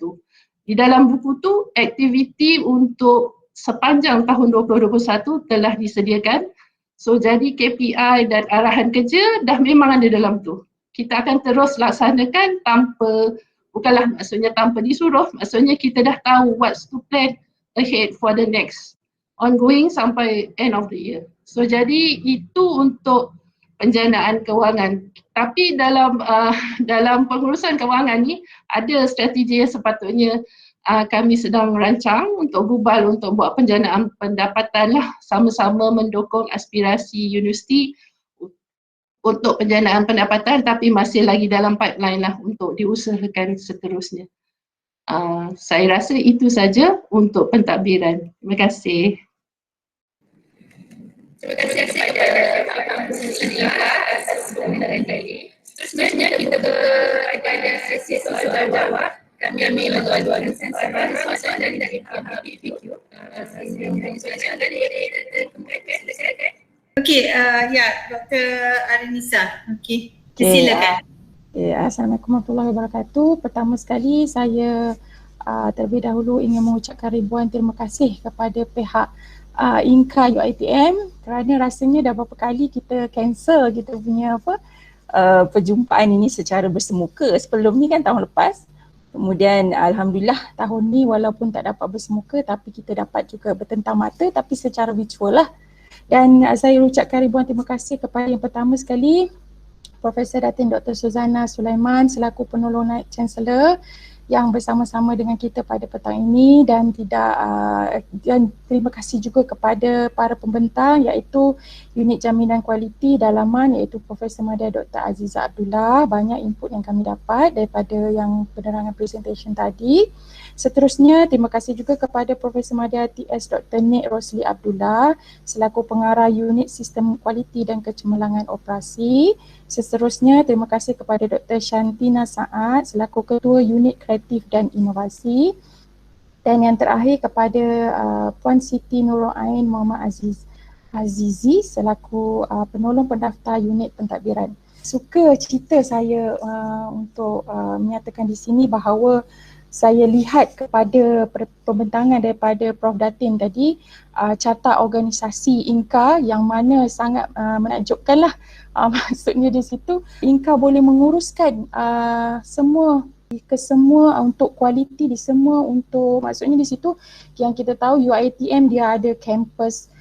Di dalam buku tu, aktiviti untuk sepanjang tahun 2021 telah disediakan. So jadi KPI dan arahan kerja dah memang ada dalam tu. Kita akan terus laksanakan bukanlah maksudnya tanpa disuruh, maksudnya kita dah tahu what's to plan ahead for the next ongoing sampai end of the year. So jadi itu untuk penjanaan kewangan. Tapi dalam pengurusan kewangan ni ada strategi yang sepatutnya kami sedang merancang untuk gubal untuk buat penjanaan pendapatan lah, sama-sama mendukung aspirasi universiti untuk penjanaan pendapatan, tapi masih lagi dalam pipeline lah untuk diusahakan seterusnya. Saya rasa itu saja untuk pentadbiran. Terima kasih. Terima kasih kepada Pak Sazila atas pembicaraan tadi. Seterusnya kita ada sesi soal jawab. Kami ambil soalan sabar, soalan dari PPQ. Soalan dari silakan. Okey, ya, Dr. Arinisa. Okey, silakan. Assalamualaikum warahmatullahi wabarakatuh. Pertama sekali saya terlebih dahulu ingin mengucapkan ribuan terima kasih kepada pihak INCA UiTM kerana rasanya dah berapa kali kita cancel kita punya perjumpaan ini secara bersemuka. Sebelum ni kan tahun lepas. Kemudian alhamdulillah tahun ni walaupun tak dapat bersemuka tapi kita dapat juga bertentang mata tapi secara virtual lah. Dan saya ucapkan ribuan terima kasih kepada yang pertama sekali Profesor Datin Dr. Suzana Sulaiman selaku penolong Naib Chancellor yang bersama-sama dengan kita pada petang ini dan dan terima kasih juga kepada para pembentang iaitu Unit Jaminan Kualiti Dalaman iaitu Profesor Madya Dr. Aziza Abdullah. Banyak input yang kami dapat daripada yang penerangan presentation tadi. Seterusnya terima kasih juga kepada Profesor Madya TS Dr. Nik Rosli Abdullah selaku pengarah Unit Sistem Kualiti dan Kecemerlangan Operasi. Seterusnya terima kasih kepada Dr. Shantina Saad selaku Ketua Unit Kreatif dan Inovasi. Dan yang terakhir kepada Puan Siti Nurul Ain Muhammad Azizi selaku penolong pendaftar unit pentadbiran. Suka cerita saya untuk menyatakan di sini bahawa saya lihat kepada pembentangan daripada Prof Datin tadi carta organisasi INCA yang mana sangat menakjubkan lah. Maksudnya di situ INCA boleh menguruskan semua untuk kualiti di semua untuk maksudnya di situ yang kita tahu UiTM dia ada kampus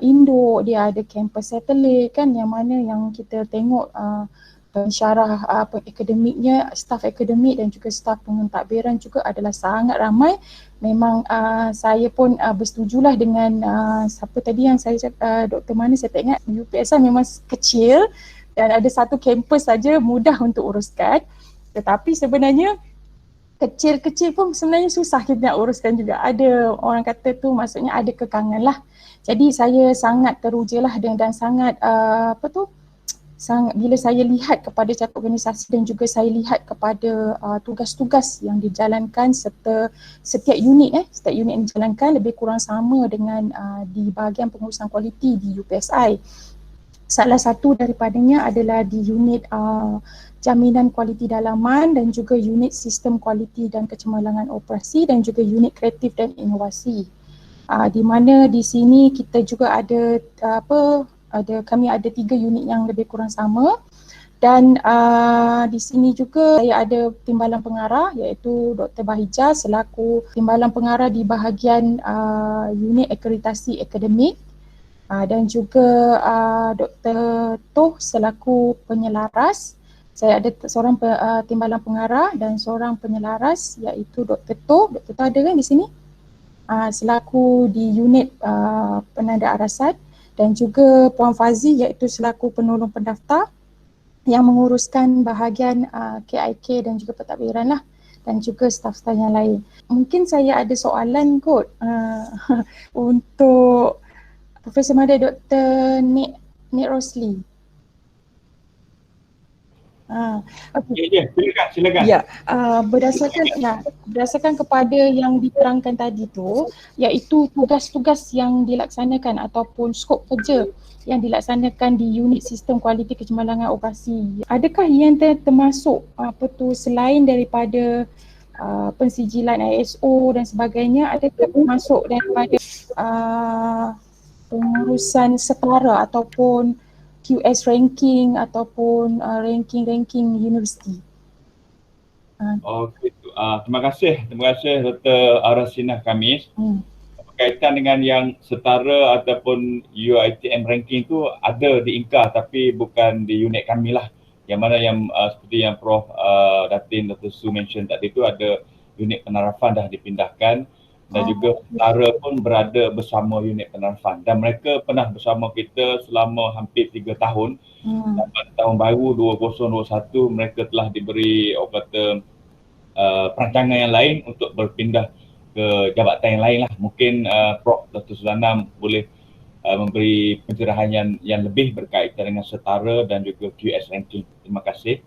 induk, dia ada kampus satelit kan yang mana yang kita tengok pensyarah akademiknya, staf akademik dan juga staf pentadbiran juga adalah sangat ramai. Memang saya pun bersetujulah dengan siapa tadi yang saya Dr. Mana saya tak ingat, UPSI memang kecil dan ada satu kampus saja mudah untuk uruskan. Tetapi sebenarnya kecil-kecil pun sebenarnya susah kita nak uruskan juga. Ada orang kata tu maksudnya ada kekangan lah. Jadi saya sangat teruja lah dan sangat bila saya lihat kepada carta organisasi dan juga saya lihat kepada tugas-tugas yang dijalankan serta setiap unit yang dijalankan lebih kurang sama dengan di bahagian pengurusan kualiti di UPSI. Salah satu daripadanya adalah di unit jaminan kualiti dalaman dan juga unit sistem kualiti dan kecemerlangan operasi dan juga unit kreatif dan inovasi. Di mana di sini kita juga ada kami ada 3 unit yang lebih kurang sama Dan di sini juga saya ada timbalan pengarah iaitu Dr. Bahijah selaku timbalan pengarah di bahagian unit akreditasi akademik, dan juga Dr. Toh selaku penyelaras. Saya ada seorang timbalan pengarah dan seorang penyelaras iaitu Dr. Toh. Dr. Toh ada kan di sini? Selaku di unit penanda arasat, dan juga Puan Fazi iaitu selaku penolong pendaftar yang menguruskan bahagian KIK dan juga pentadbiran lah, dan juga staf-staf yang lain. Mungkin saya ada soalan kot untuk Profesor Madya Dr. Nik Rosli. Ya, silakan. Ya, berdasarkan kepada yang diterangkan tadi tu, iaitu tugas-tugas yang dilaksanakan ataupun skop kerja yang dilaksanakan di unit sistem kualiti kecemerlangan operasi. Adakah yang termasuk selain daripada pensijilan ISO dan sebagainya, adakah termasuk daripada pengurusan setara ataupun QS ranking ataupun ranking-ranking universiti? Okey, terima kasih Dr. Arasinah Khamis. Berkaitan dengan yang setara ataupun UiTM ranking tu ada di INCA tapi bukan di unit kami lah. Yang mana yang seperti yang Prof Datin Dr. Su mention tadi tu, ada unit penarafan dah dipindahkan dan juga setara pun berada bersama unit penarafan, dan mereka pernah bersama kita selama hampir 3 tahun. Dan pada tahun baru 2021 mereka telah diberi perancangan yang lain untuk berpindah ke jabatan yang lain lah. Mungkin Prof Dr. Suzana boleh memberi pencerahan yang lebih berkaitan dengan setara dan juga QS ranking. Terima kasih.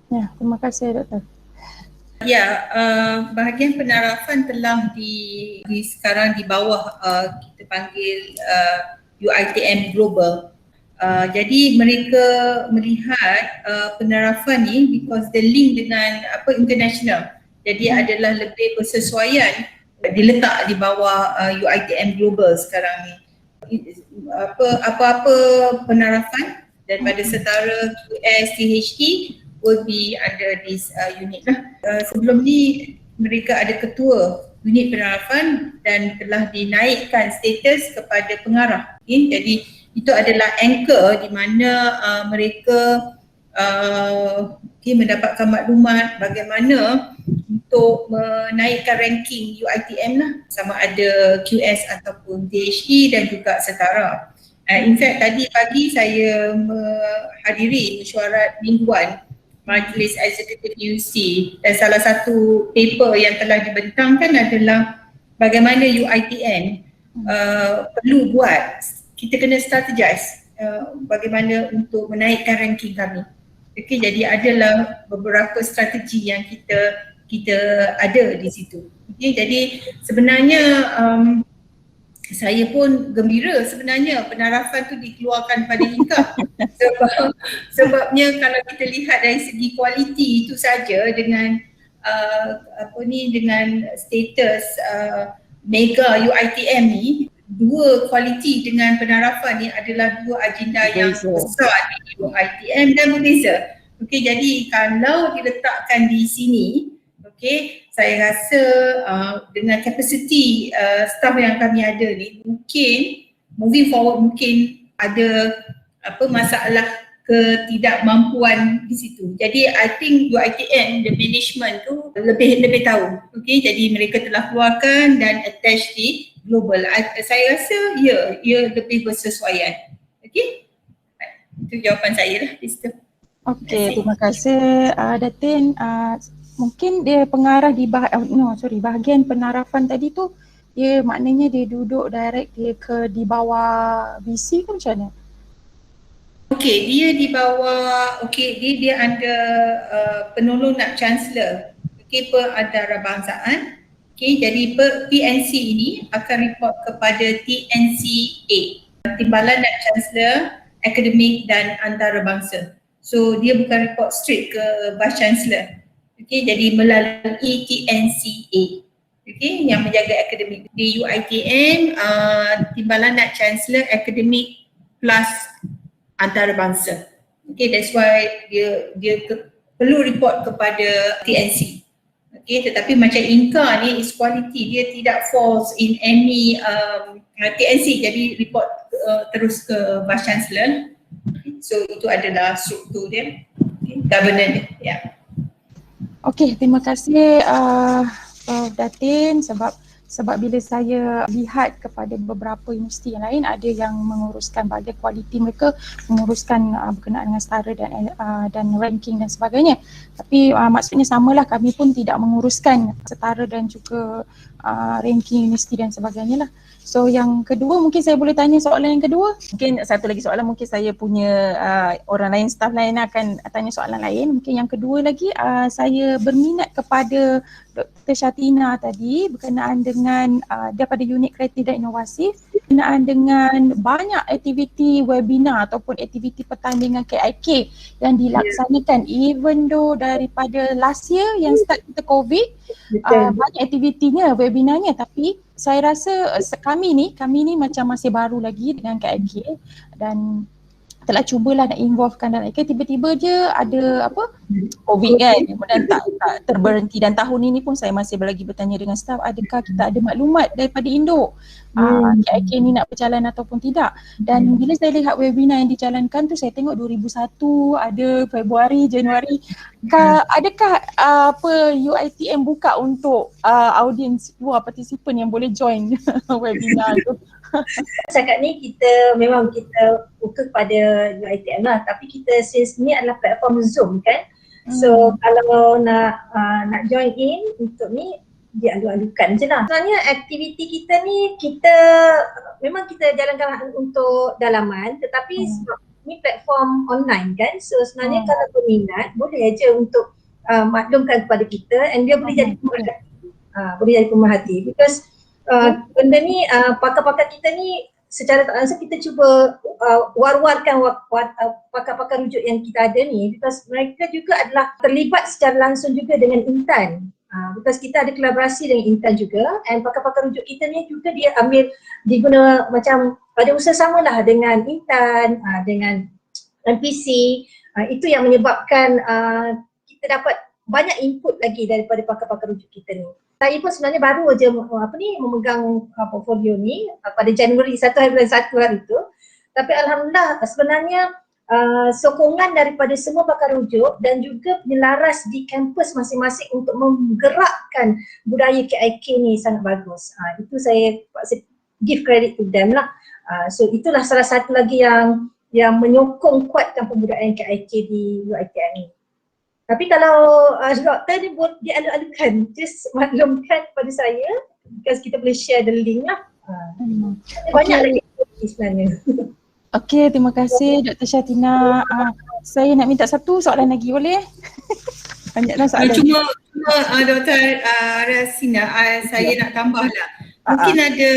Ya, terima kasih Dr. Ya, bahagian penarafan telah sekarang di bawah kita panggil UiTM Global. Jadi mereka melihat penarafan ni because the link dengan international. Jadi adalah lebih bersesuaian diletak di bawah UiTM Global sekarang ni. Apa-apa penarafan daripada setara QS, THT will be under this unit lah. Sebelum ni mereka ada ketua unit penarafan dan telah dinaikkan status kepada pengarah. Jadi itu adalah anchor di mana mereka mendapatkan maklumat bagaimana untuk menaikkan ranking UiTM lah, sama ada QS ataupun THT dan juga setara. In fact tadi pagi saya menghadiri mesyuarat mingguan Majlis Eksekutif UC dan salah satu paper yang telah dibentangkan adalah bagaimana UiTM perlu buat, kita kena strategize bagaimana untuk menaikkan ranking kami. Okey, jadi adalah beberapa strategi yang kita ada di situ. Okey, jadi sebenarnya saya pun gembira sebenarnya penarafan tu dikeluarkan pada INCA. Sebabnya kalau kita lihat dari segi kualiti itu saja dengan dengan status mega UiTM ni, dua kualiti dengan penarafan ni adalah dua agenda yang besar di UiTM dan berbeza. Okey, jadi kalau diletakkan di sini, okey, saya rasa dengan kapasiti staff yang kami ada ni, mungkin moving forward mungkin ada masalah ketidakmampuan di situ. Jadi I think UiTM, the management tu lebih tahu. Okey, jadi mereka telah keluarkan dan attach di global. Saya rasa ia lebih bersesuaian. Okey, itu jawapan saya lah. Okey, terima kasih Datin. Mungkin dia pengarah di bahagian penarafan tadi tu, dia maknanya dia duduk direct dia di bawah VC ke macam mana? Okey, dia di bawah, dia under penolong nak Chancellor, perantarabangsaaan. Okey, jadi PNC ini akan report kepada TNCA, Timbalan Nak Chancellor, Akademik dan Antarabangsa. So dia bukan report straight ke Vice Chancellor. Okey, jadi melalui TNCA, okey, yang menjaga akademik. Di UiTM, Timbalan Nak Chancellor, Akademik plus antarabangsa. Okay, that's why dia perlu report kepada TNC. Okay, tetapi macam Inka ni is quality, dia tidak falls in any TNC, jadi report terus ke Vice Chancellor. So itu adalah struktur dia, governance dia. Okey, terima kasih Prof. Datin sebab bila saya lihat kepada beberapa universiti yang lain, ada yang menguruskan bahagian kualiti mereka, menguruskan berkenaan dengan setara dan ranking dan sebagainya. Tapi maksudnya samalah, kami pun tidak menguruskan setara dan juga ranking universiti dan sebagainya lah. So yang kedua, mungkin saya boleh tanya soalan yang kedua. Mungkin satu lagi soalan, mungkin saya punya orang lain, staff lain akan tanya soalan lain. Mungkin yang kedua lagi, saya berminat kepada Dr. Syatina tadi berkenaan dengan daripada unit kreatif dan inovasi, berkenaan dengan banyak aktiviti webinar ataupun aktiviti pertandingan KIK yang dilaksanakan even though daripada last year yang start kita COVID, banyak aktivitinya, webinarnya, tapi saya rasa kami ni macam masih baru lagi dengan KIK dan telah cubalah nak involvekan dalam KIK, tiba-tiba je ada COVID kan, kemudian tak terberhenti, dan tahun ini pun saya masih lagi bertanya dengan staf, adakah kita ada maklumat daripada induk KIK ni nak berjalan ataupun tidak. Dan bila saya lihat webinar yang dijalankan tu, saya tengok 2001 ada, Februari, Januari, adakah UiTM buka untuk audiens luar, partisipan yang boleh join webinar tu? Setakat ni kita buka kepada UiTM lah, tapi kita since ni adalah platform Zoom kan. So kalau nak join in untuk ni, dia alu-alukan je lah. Sebenarnya aktiviti kita ni, memang kita jalankan untuk dalaman, tetapi sebab ni platform online kan, so sebenarnya kalau berminat boleh aja untuk maklumkan kepada kita, and dia boleh jadi pemerhati, because benda ni pakar-pakar kita ni secara tak langsung kita cuba war-warkan pakar-pakar rujuk yang kita ada ni, because mereka juga adalah terlibat secara langsung juga dengan Intan. Because kita ada kolaborasi dengan Intan juga, and pakar-pakar rujuk kita ni juga dia diguna macam ada usaha samalah dengan Intan, dengan MPC. Itu yang menyebabkan kita dapat banyak input lagi daripada pakar-pakar rujuk kita ni. Saya pun sebenarnya baru aja memegang portfolio ni pada Januari 1 hari tu. Tapi alhamdulillah sebenarnya sokongan daripada semua pakar rujuk dan juga penyelaras di kampus masing-masing untuk menggerakkan budaya KIK ni sangat bagus. Itu saya give credit to them lah. So itulah salah satu lagi yang menyokong kuatkan pembudayaan KIK di UiTM ni. Tapi kalau doktor ni dia alu-alukan, just maklumkan kepada saya, because kita boleh share the link lah. Banyak lagi sebenarnya. Okey, terima kasih Dr. Syatina. Saya nak minta satu soalan lagi, boleh? Banyaklah soalan. Cuma Dr. Rasina, saya nak tambah lah. Mungkin ada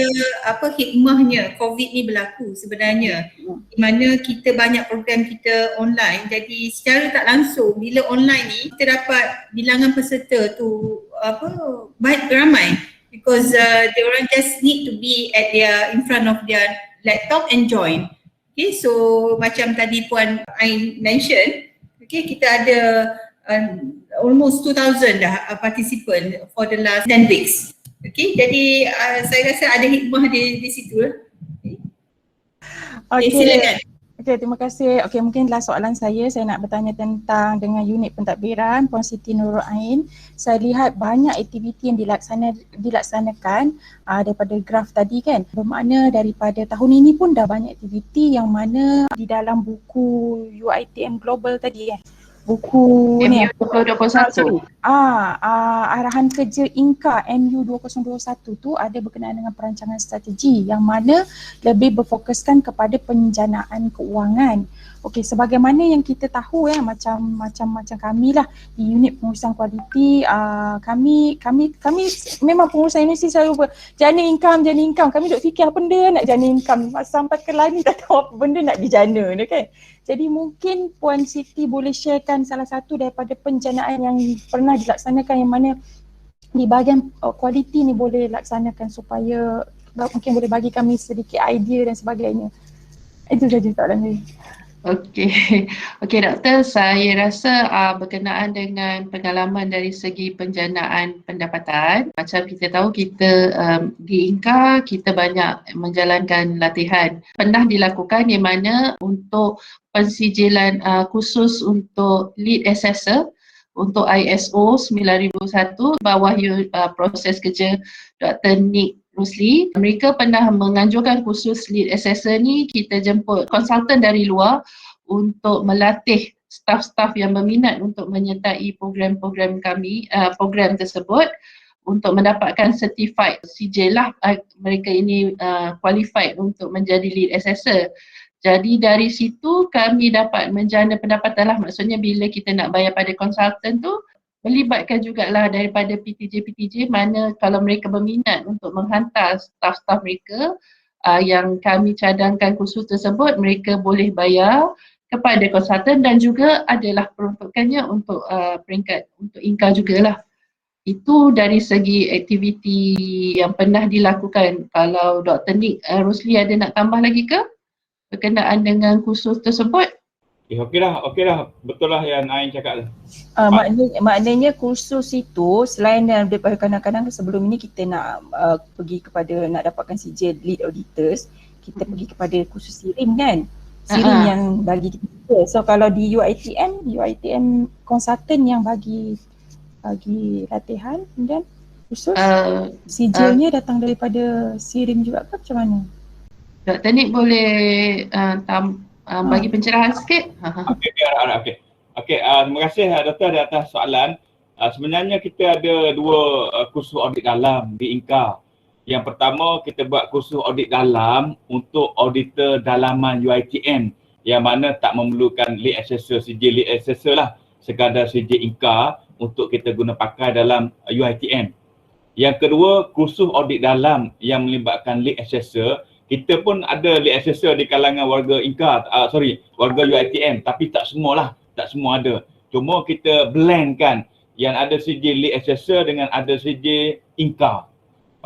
hikmahnya COVID ni berlaku sebenarnya, di mana kita banyak program kita online, jadi secara tak langsung bila online ni kita dapat bilangan peserta tu baik ramai, because they orang just need to be in front of their laptop and join. Okay, so macam tadi Puan Ain mention, okay, kita ada almost 2,000 dah participant for the last 10 weeks. Okay, jadi saya rasa ada hikmah di situ lah. Okay, silakan. Okay, terima kasih. Okay, mungkinlah soalan saya nak bertanya tentang dengan unit pentadbiran Puan Siti Nurul Ain. Saya lihat banyak aktiviti yang dilaksanakan daripada graf tadi kan. Bermakna daripada tahun ini pun dah banyak aktiviti yang mana di dalam buku UiTM Global tadi kan. Buku ni MU 2021. Arahan kerja Inka MU 2021 tu ada berkenaan dengan perancangan strategi yang mana lebih berfokuskan kepada penjanaan keuangan. Okey, sebagaimana yang kita tahu macam kami lah di unit pengurusan kualiti, kami memang pengurusan universiti selalu jana income. Kami duk fikir apa benda nak jana income sampai ke lain ni tak tahu apa benda nak dijana ni kan. Jadi mungkin Puan Siti boleh sharekan salah satu daripada penjanaan yang pernah dilaksanakan yang mana di bahagian kualiti ni boleh laksanakan supaya mungkin boleh bagi kami sedikit idea dan sebagainya. Itu saja soalan saya. Okey, okey doktor, saya rasa berkenaan dengan pengalaman dari segi penjanaan pendapatan, macam kita tahu kita di INCA kita banyak menjalankan latihan. Pernah dilakukan di mana untuk pensijilan khusus untuk lead assessor untuk ISO 9001 bawah proses kerja Dr. Nick Rusli. Mereka pernah menganjurkan khusus lead assessor ni kita jemput konsultan dari luar untuk melatih staf-staf yang berminat untuk menyertai program-program kami, program tersebut untuk mendapatkan certified sijil lah, mereka ini qualified untuk menjadi lead assessor. Jadi dari situ kami dapat menjana pendapatan lah, maksudnya bila kita nak bayar pada konsultan tu melibatkan jugalah daripada PTJ-PTJ mana kalau mereka berminat untuk menghantar staf-staf mereka yang kami cadangkan khusus tersebut, mereka boleh bayar kepada konsultan dan juga adalah peruntukannya untuk peringkat untuk INCA jugalah. Itu dari segi aktiviti yang pernah dilakukan. Kalau Dr. Nick Rusli ada nak tambah lagi ke berkenaan dengan kursus tersebut? Okey dah. Betul lah yang Ain cakap lah. Maknanya kursus itu selain daripada kadang-kadang sebelum ini kita nak pergi kepada nak dapatkan sijil lead auditors, kita pergi kepada kursus SIRIM kan? SIRIM yang bagi kita. So kalau di UiTM konsultan yang bagi latihan dan khusus sijilnya datang daripada SIRIM juga ke macam mana? Dr. Nick boleh bagi pencerahan sikit? Okey. Terima kasih doktor di atas soalan. Sebenarnya kita ada dua kursus audit dalam di INCA. Yang pertama kita buat kursus audit dalam untuk auditor dalaman UiTM yang mana tak memerlukan lead assessor, sijil lead assessor lah, sekadar sijil INCA untuk kita guna pakai dalam UiTM. Yang kedua kursus audit dalam yang melibatkan lead assessor. Kita pun ada lead assessor di kalangan warga INCA, warga UiTM, tapi tak semua ada. Cuma kita blendkan yang ada sijil lead assessor dengan ada sijil INCA.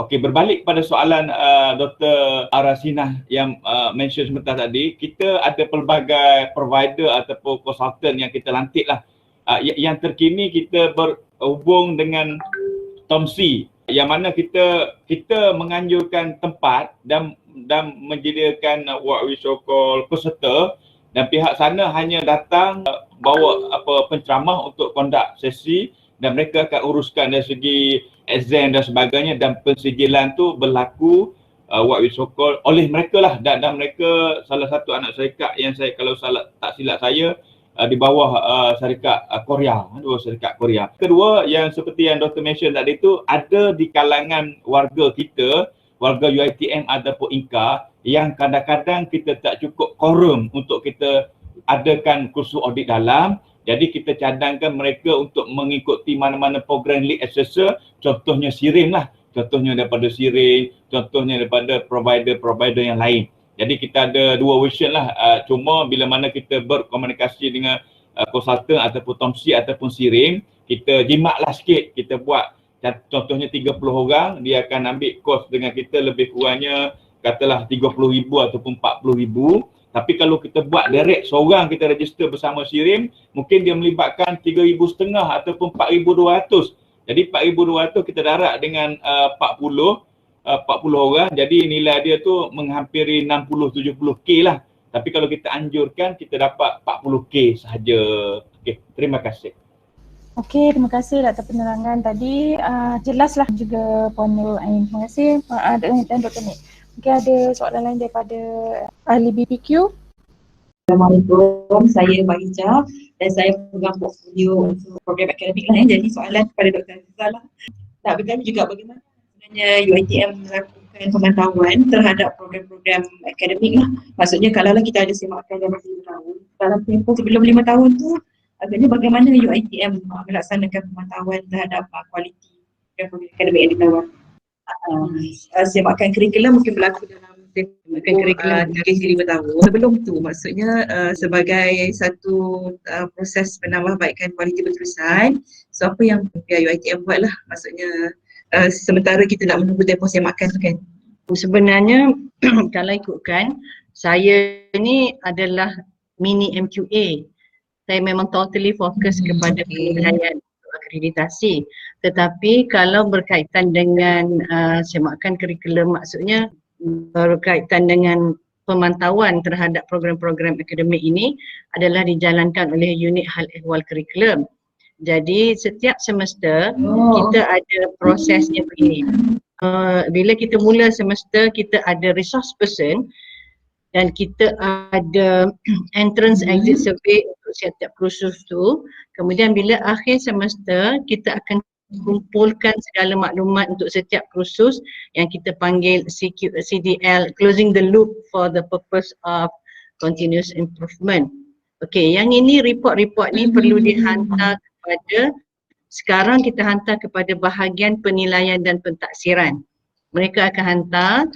Okey, berbalik pada soalan Dr. Arasinah yang mention sebentar tadi, kita ada pelbagai provider ataupun konsultan yang kita lantik lah. Yang terkini kita berhubung dengan TOMSI yang mana kita menganjurkan tempat dan menyediakan what we so call peserta, dan pihak sana hanya datang bawa penceramah untuk conduct sesi dan mereka akan uruskan dari segi exam dan sebagainya, dan pensijilan tu berlaku what we so call oleh mereka lah, dan mereka salah satu anak syarikat yang saya kalau tak silap saya di bawah syarikat Korea. Kedua yang seperti yang Dr. mention tadi tu, ada di kalangan warga kita, warga UiTM ataupun INCA yang kadang-kadang kita tak cukup quorum untuk kita adakan kursus audit dalam. Jadi kita cadangkan mereka untuk mengikuti mana-mana program lead assessor, contohnya SIRIM lah, contohnya daripada SIRIM, contohnya daripada provider-provider yang lain. Jadi kita ada dua version lah, cuma bila mana kita berkomunikasi dengan konsultan ataupun TOMSI ataupun SIRIM, kita jimatlah sikit, kita buat contohnya 30 orang, dia akan ambil kos dengan kita lebih kurangnya katalah 30,000 ataupun 40,000. Tapi kalau kita buat direct seorang kita register bersama SIRIM, mungkin dia melibatkan 3,500 ataupun 4,200. Jadi 4,200 kita darat dengan 40 orang, jadi nilai dia tu menghampiri 60-70k lah. Tapi kalau kita anjurkan kita dapat 40k sahaja. Okey, terima kasih. Okey, terima kasih atas penerangan tadi. Jelaslah juga Puan Nurul Ain. Terima kasih dan Dr. Nick. Mungkin ada soalan lain daripada ahli BPQ. Assalamualaikum, saya Mbak Hijab dan saya pegang portfolio untuk program akademik lah. Jadi soalan kepada Dr. Azizah lah. Tak bertanya juga bagaimana sebenarnya UiTM melakukan pemantauan terhadap program-program akademik lah. Maksudnya kalau kita ada semakan dalam 5 tahun, dalam tempoh sebelum 5 tahun tu, agaknya bagaimana UiTM melaksanakan pemantauan terhadap kualiti program akademik yang ditawarkan. Semakan kurikulum mungkin berlaku dalam kurikulum 5 tahun. Sebelum tu maksudnya sebagai satu proses penambahbaikan kualiti berterusan, so apa yang UiTM buat lah, maksudnya sementara kita nak menunggu tempoh semakan tu kan. Sebenarnya kalau ikutkan, saya ni adalah mini MQA. Saya memang totally fokus kepada penilaian akreditasi. Tetapi kalau berkaitan dengan semakan kurikulum, maksudnya berkaitan dengan pemantauan terhadap program-program akademik ini adalah dijalankan oleh unit hal ehwal kurikulum. Jadi setiap semester kita ada prosesnya begini. Bila kita mula semester, kita ada resource person dan kita ada entrance exit survey untuk setiap kursus tu. Kemudian bila akhir semester, kita akan kumpulkan segala maklumat untuk setiap kursus yang kita panggil CDL, closing the loop for the purpose of continuous improvement. Okey, yang ini report-report ni perlu dihantar kepada, sekarang kita hantar kepada bahagian penilaian dan pentaksiran. Mereka akan hantar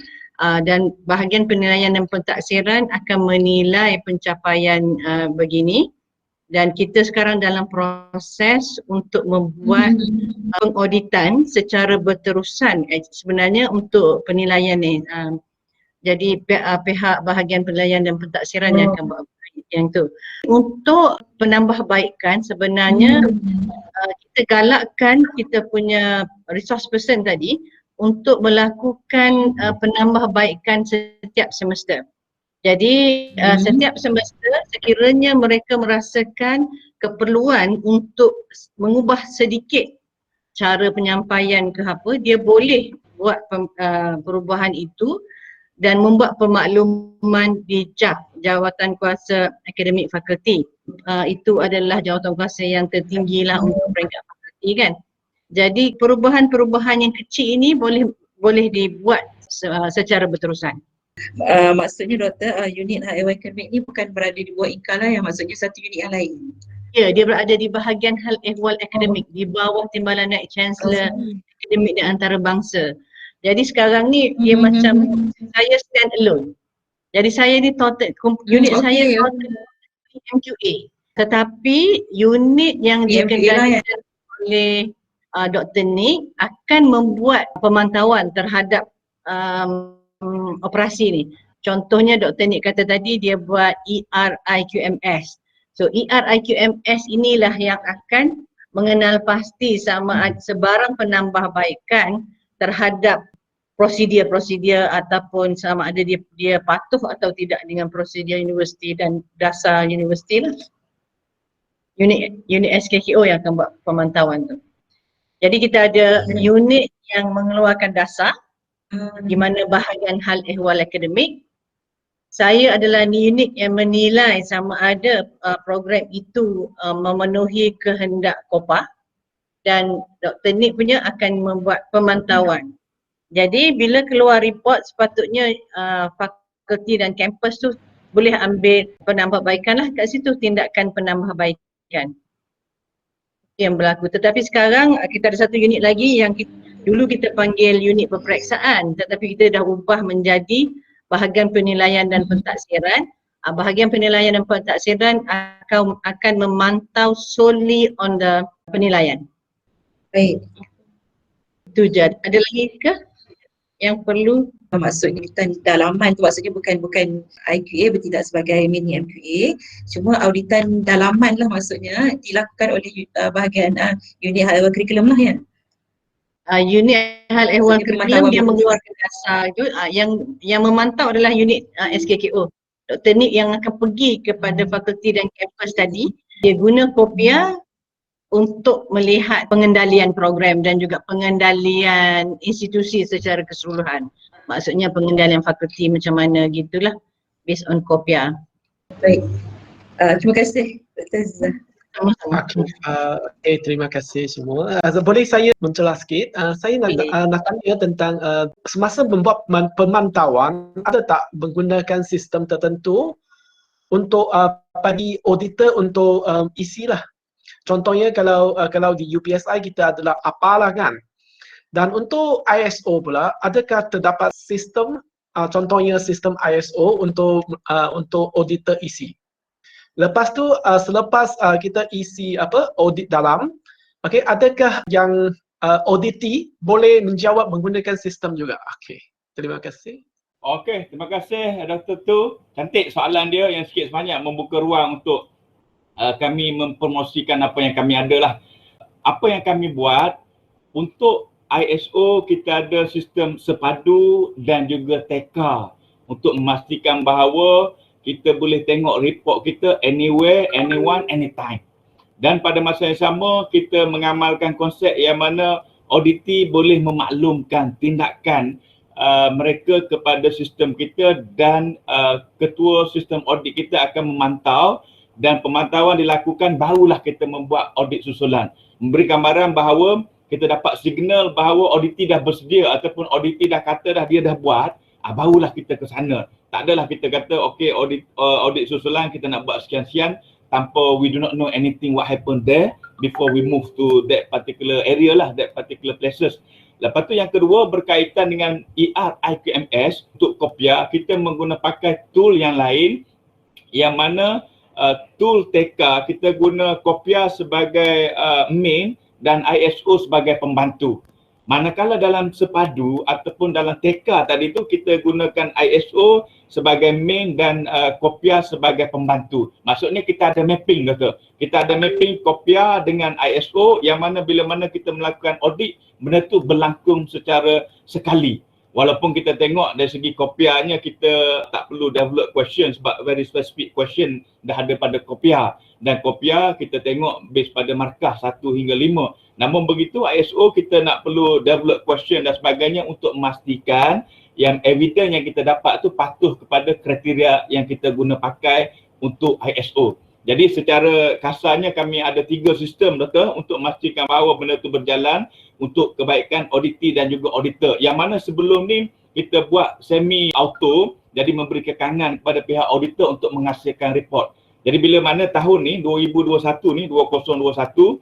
dan bahagian penilaian dan pentaksiran akan menilai pencapaian begini, dan kita sekarang dalam proses untuk membuat pengauditan secara berterusan sebenarnya untuk penilaian ni. Jadi pihak bahagian penilaian dan pentaksiran yang akan buat yang tu. Untuk penambahbaikan sebenarnya kita galakkan kita punya resource person tadi untuk melakukan penambahbaikan setiap semester. Jadi setiap semester sekiranya mereka merasakan keperluan untuk mengubah sedikit cara penyampaian ke apa, dia boleh buat perubahan itu dan membuat pemakluman di JAF, Jawatan Kuasa Akademik Fakulti. Itu adalah jawatan kuasa yang tertinggi lah untuk peringkat fakulti kan. Jadi perubahan-perubahan yang kecil ini boleh dibuat secara berterusan. Maksudnya doktor, unit hal ehwal akademik ni bukan berada di bawah INKA lah, yang maksudnya satu unit yang lain. Ya, dia berada di bahagian hal ehwal akademik di bawah Timbalan Naib Chancellor Akademik dan Antarabangsa. Jadi sekarang ni dia macam saya stand alone. Jadi saya ni total unit saya total MQA. Tetapi unit yang dikendalikan oleh Dr. Nick akan membuat pemantauan terhadap operasi ni. Contohnya Dr. Nick kata tadi dia buat ERIQMS. So ERIQMS inilah yang akan mengenal pasti sama ada sebarang penambahbaikan terhadap prosedur-prosedur ataupun sama ada dia patuh atau tidak dengan prosedur universiti dan dasar universiti lah. Unit SKKO yang akan buat pemantauan tu. Jadi kita ada unit yang mengeluarkan dasar di mana bahagian hal ehwal akademik. Saya adalah unit yang menilai sama ada program itu memenuhi kehendak KOPA, dan Dr. Nick punya akan membuat pemantauan. Jadi bila keluar report sepatutnya fakulti dan kampus tu boleh ambil penambahbaikan lah kat situ, tindakan penambahbaikan yang berlaku. Tetapi sekarang kita ada satu unit lagi yang dulu kita panggil unit peperiksaan, tetapi kita dah ubah menjadi bahagian penilaian dan pentaksiran. Bahagian penilaian dan pentaksiran akan memantau solely on the penilaian. Baik. Itu je. Ada lagi ke yang perlu? Maksudnya auditan dalaman tu maksudnya bukan IQA bertindak sebagai mini MQA, cuma auditan dalaman lah maksudnya dilakukan oleh bahagian unit hal ehwal kurikulum lah ya. Unit hal ehwal kurikulum dia mengeluarkan dasar tu, yang memantau adalah unit SKKO. Dr. Nick yang akan pergi kepada fakulti dan kampus tadi, dia guna Kopia untuk melihat pengendalian program dan juga pengendalian institusi secara keseluruhan. Maksudnya pengendalian fakulti macam mana gitulah, based on Kopia. Baik. Terima kasih Dr. Aziza. Okay, terima kasih semua. Boleh saya mencelah sikit? Saya nak tanya tentang semasa membuat pemantauan, ada tak menggunakan sistem tertentu untuk bagi auditor untuk isi lah? Contohnya kalau di UPSI kita adalah apalah kan? Dan untuk ISO pula, adakah terdapat sistem, contohnya sistem ISO untuk auditor isi? Lepas tu selepas kita isi audit dalam, okay, adakah yang auditee boleh menjawab menggunakan sistem juga? Okay, terima kasih. Okey, terima kasih Dr. Tu. Cantik soalan dia yang sikit sebanyak membuka ruang untuk kami mempromosikan apa yang kami ada lah. Apa yang kami buat untuk ISO, kita ada sistem sepadu dan juga TK untuk memastikan bahawa kita boleh tengok report kita anywhere, anyone, anytime. Dan pada masa yang sama kita mengamalkan konsep yang mana auditi boleh memaklumkan tindakan mereka kepada sistem kita dan ketua sistem audit kita akan memantau dan pemantauan dilakukan barulah kita membuat audit susulan. Memberi gambaran bahawa kita dapat signal bahawa auditi dah bersedia ataupun auditi dah kata dah dia dah buat, barulah kita ke sana. Tak adalah kita kata okey audit susulan kita nak buat sekian-sekian tanpa we do not know anything what happened there before we move to that particular area lah, that particular places. Lepas tu yang kedua berkaitan dengan IQMS untuk Kopia, kita pakai tool yang lain yang mana tool TK kita guna Kopia sebagai main dan ISO sebagai pembantu. Manakala dalam sepadu ataupun dalam TK tadi tu kita gunakan ISO sebagai main dan Kopia sebagai pembantu. Maksudnya kita ada mapping kata. Kita ada mapping Kopia dengan ISO yang mana bila mana kita melakukan audit benda tu berlangsung secara sekali. Walaupun kita tengok dari segi Kopianya kita tak perlu develop question sebab very specific question dah ada pada Kopia. Dan Kopia kita tengok base pada markah 1 hingga 5. Namun begitu ISO kita nak perlu develop question dan sebagainya untuk memastikan yang evidence yang kita dapat tu patuh kepada kriteria yang kita guna pakai untuk ISO. Jadi secara kasarnya kami ada 3 sistem doktor untuk memastikan bahawa benda tu berjalan untuk kebaikan auditi dan juga auditor. Yang mana sebelum ni kita buat semi auto jadi memberi kekangan kepada pihak auditor untuk menghasilkan report. Jadi bila mana tahun ni 2021 ni 2021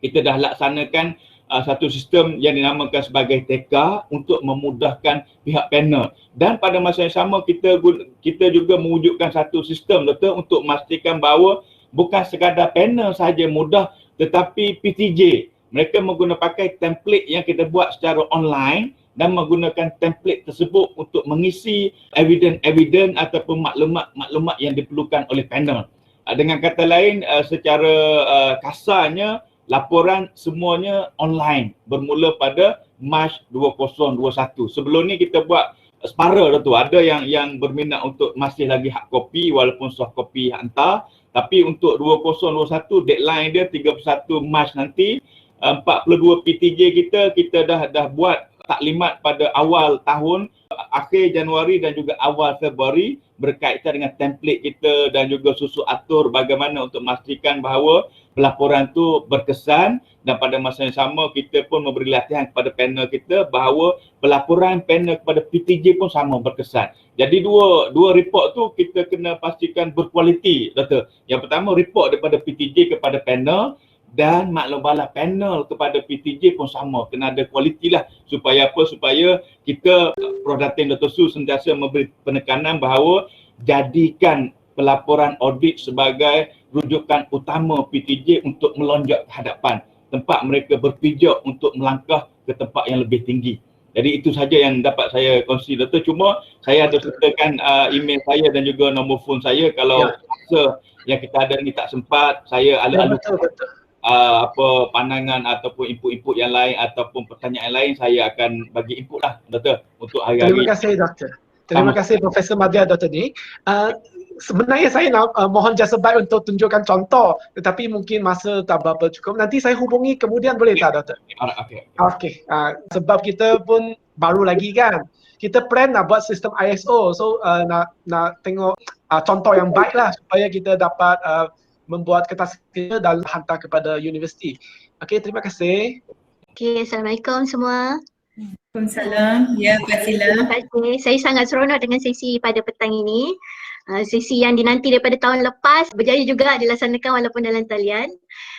kita dah laksanakan satu sistem yang dinamakan sebagai TK untuk memudahkan pihak panel. Dan pada masa yang sama kita juga mewujudkan satu sistem doktor untuk memastikan bahawa bukan sekadar panel sahaja mudah tetapi PTJ mereka pakai template yang kita buat secara online dan menggunakan template tersebut untuk mengisi evidence ataupun maklumat yang diperlukan oleh panel. Dengan kata lain secara kasarnya laporan semuanya online bermula pada Mac 2021. Sebelum ni kita buat separa tu. Ada yang berminat untuk masih lagi hard copy walaupun soft copy hantar. Tapi untuk 2021 deadline dia 31 Mac nanti. 42 PTJ kita dah buat taklimat pada awal tahun, akhir Januari dan juga awal Februari berkaitan dengan template kita dan juga susu atur bagaimana untuk memastikan bahawa pelaporan tu berkesan dan pada masa yang sama kita pun memberi latihan kepada panel kita bahawa pelaporan panel kepada PTJ pun sama berkesan. Jadi dua report tu kita kena pastikan berkualiti doktor. Yang pertama report daripada PTJ kepada panel dan maklum bala panel kepada PTJ pun sama, kena ada kualiti lah supaya apa, supaya kita Prodatin Dr. Su sentiasa memberi penekanan bahawa jadikan pelaporan audit sebagai rujukan utama PTJ untuk melonjak ke hadapan, tempat mereka berpijak untuk melangkah ke tempat yang lebih tinggi. Jadi itu saja yang dapat saya kongsi doktor. Cuma saya ada sertakan email saya dan juga nombor phone saya kalau masa yang kita ada ni tak sempat, saya alih-alih apa pandangan ataupun input-input yang lain ataupun pertanyaan yang lain saya akan bagi input lah doktor untuk hari-hari. Terima kasih doktor. Terima kasih Profesor Madya Dr. Nick. Sebenarnya saya nak mohon jasa baik untuk tunjukkan contoh tetapi mungkin masa tak berapa cukup. Nanti saya hubungi kemudian boleh tak doktor? Okey. Sebab kita pun baru lagi kan. Kita plan nak buat sistem ISO. So nak tengok contoh yang baik lah supaya kita dapat membuat kertas kita dan hantar kepada universiti. Okey, terima kasih. Okey, Assalamualaikum semua. Waalaikumsalam. Ya, Pak Sila. Terima kasih. Saya sangat seronok dengan sesi pada petang ini. Sesi yang dinanti daripada tahun lepas berjaya juga dilaksanakan walaupun dalam talian.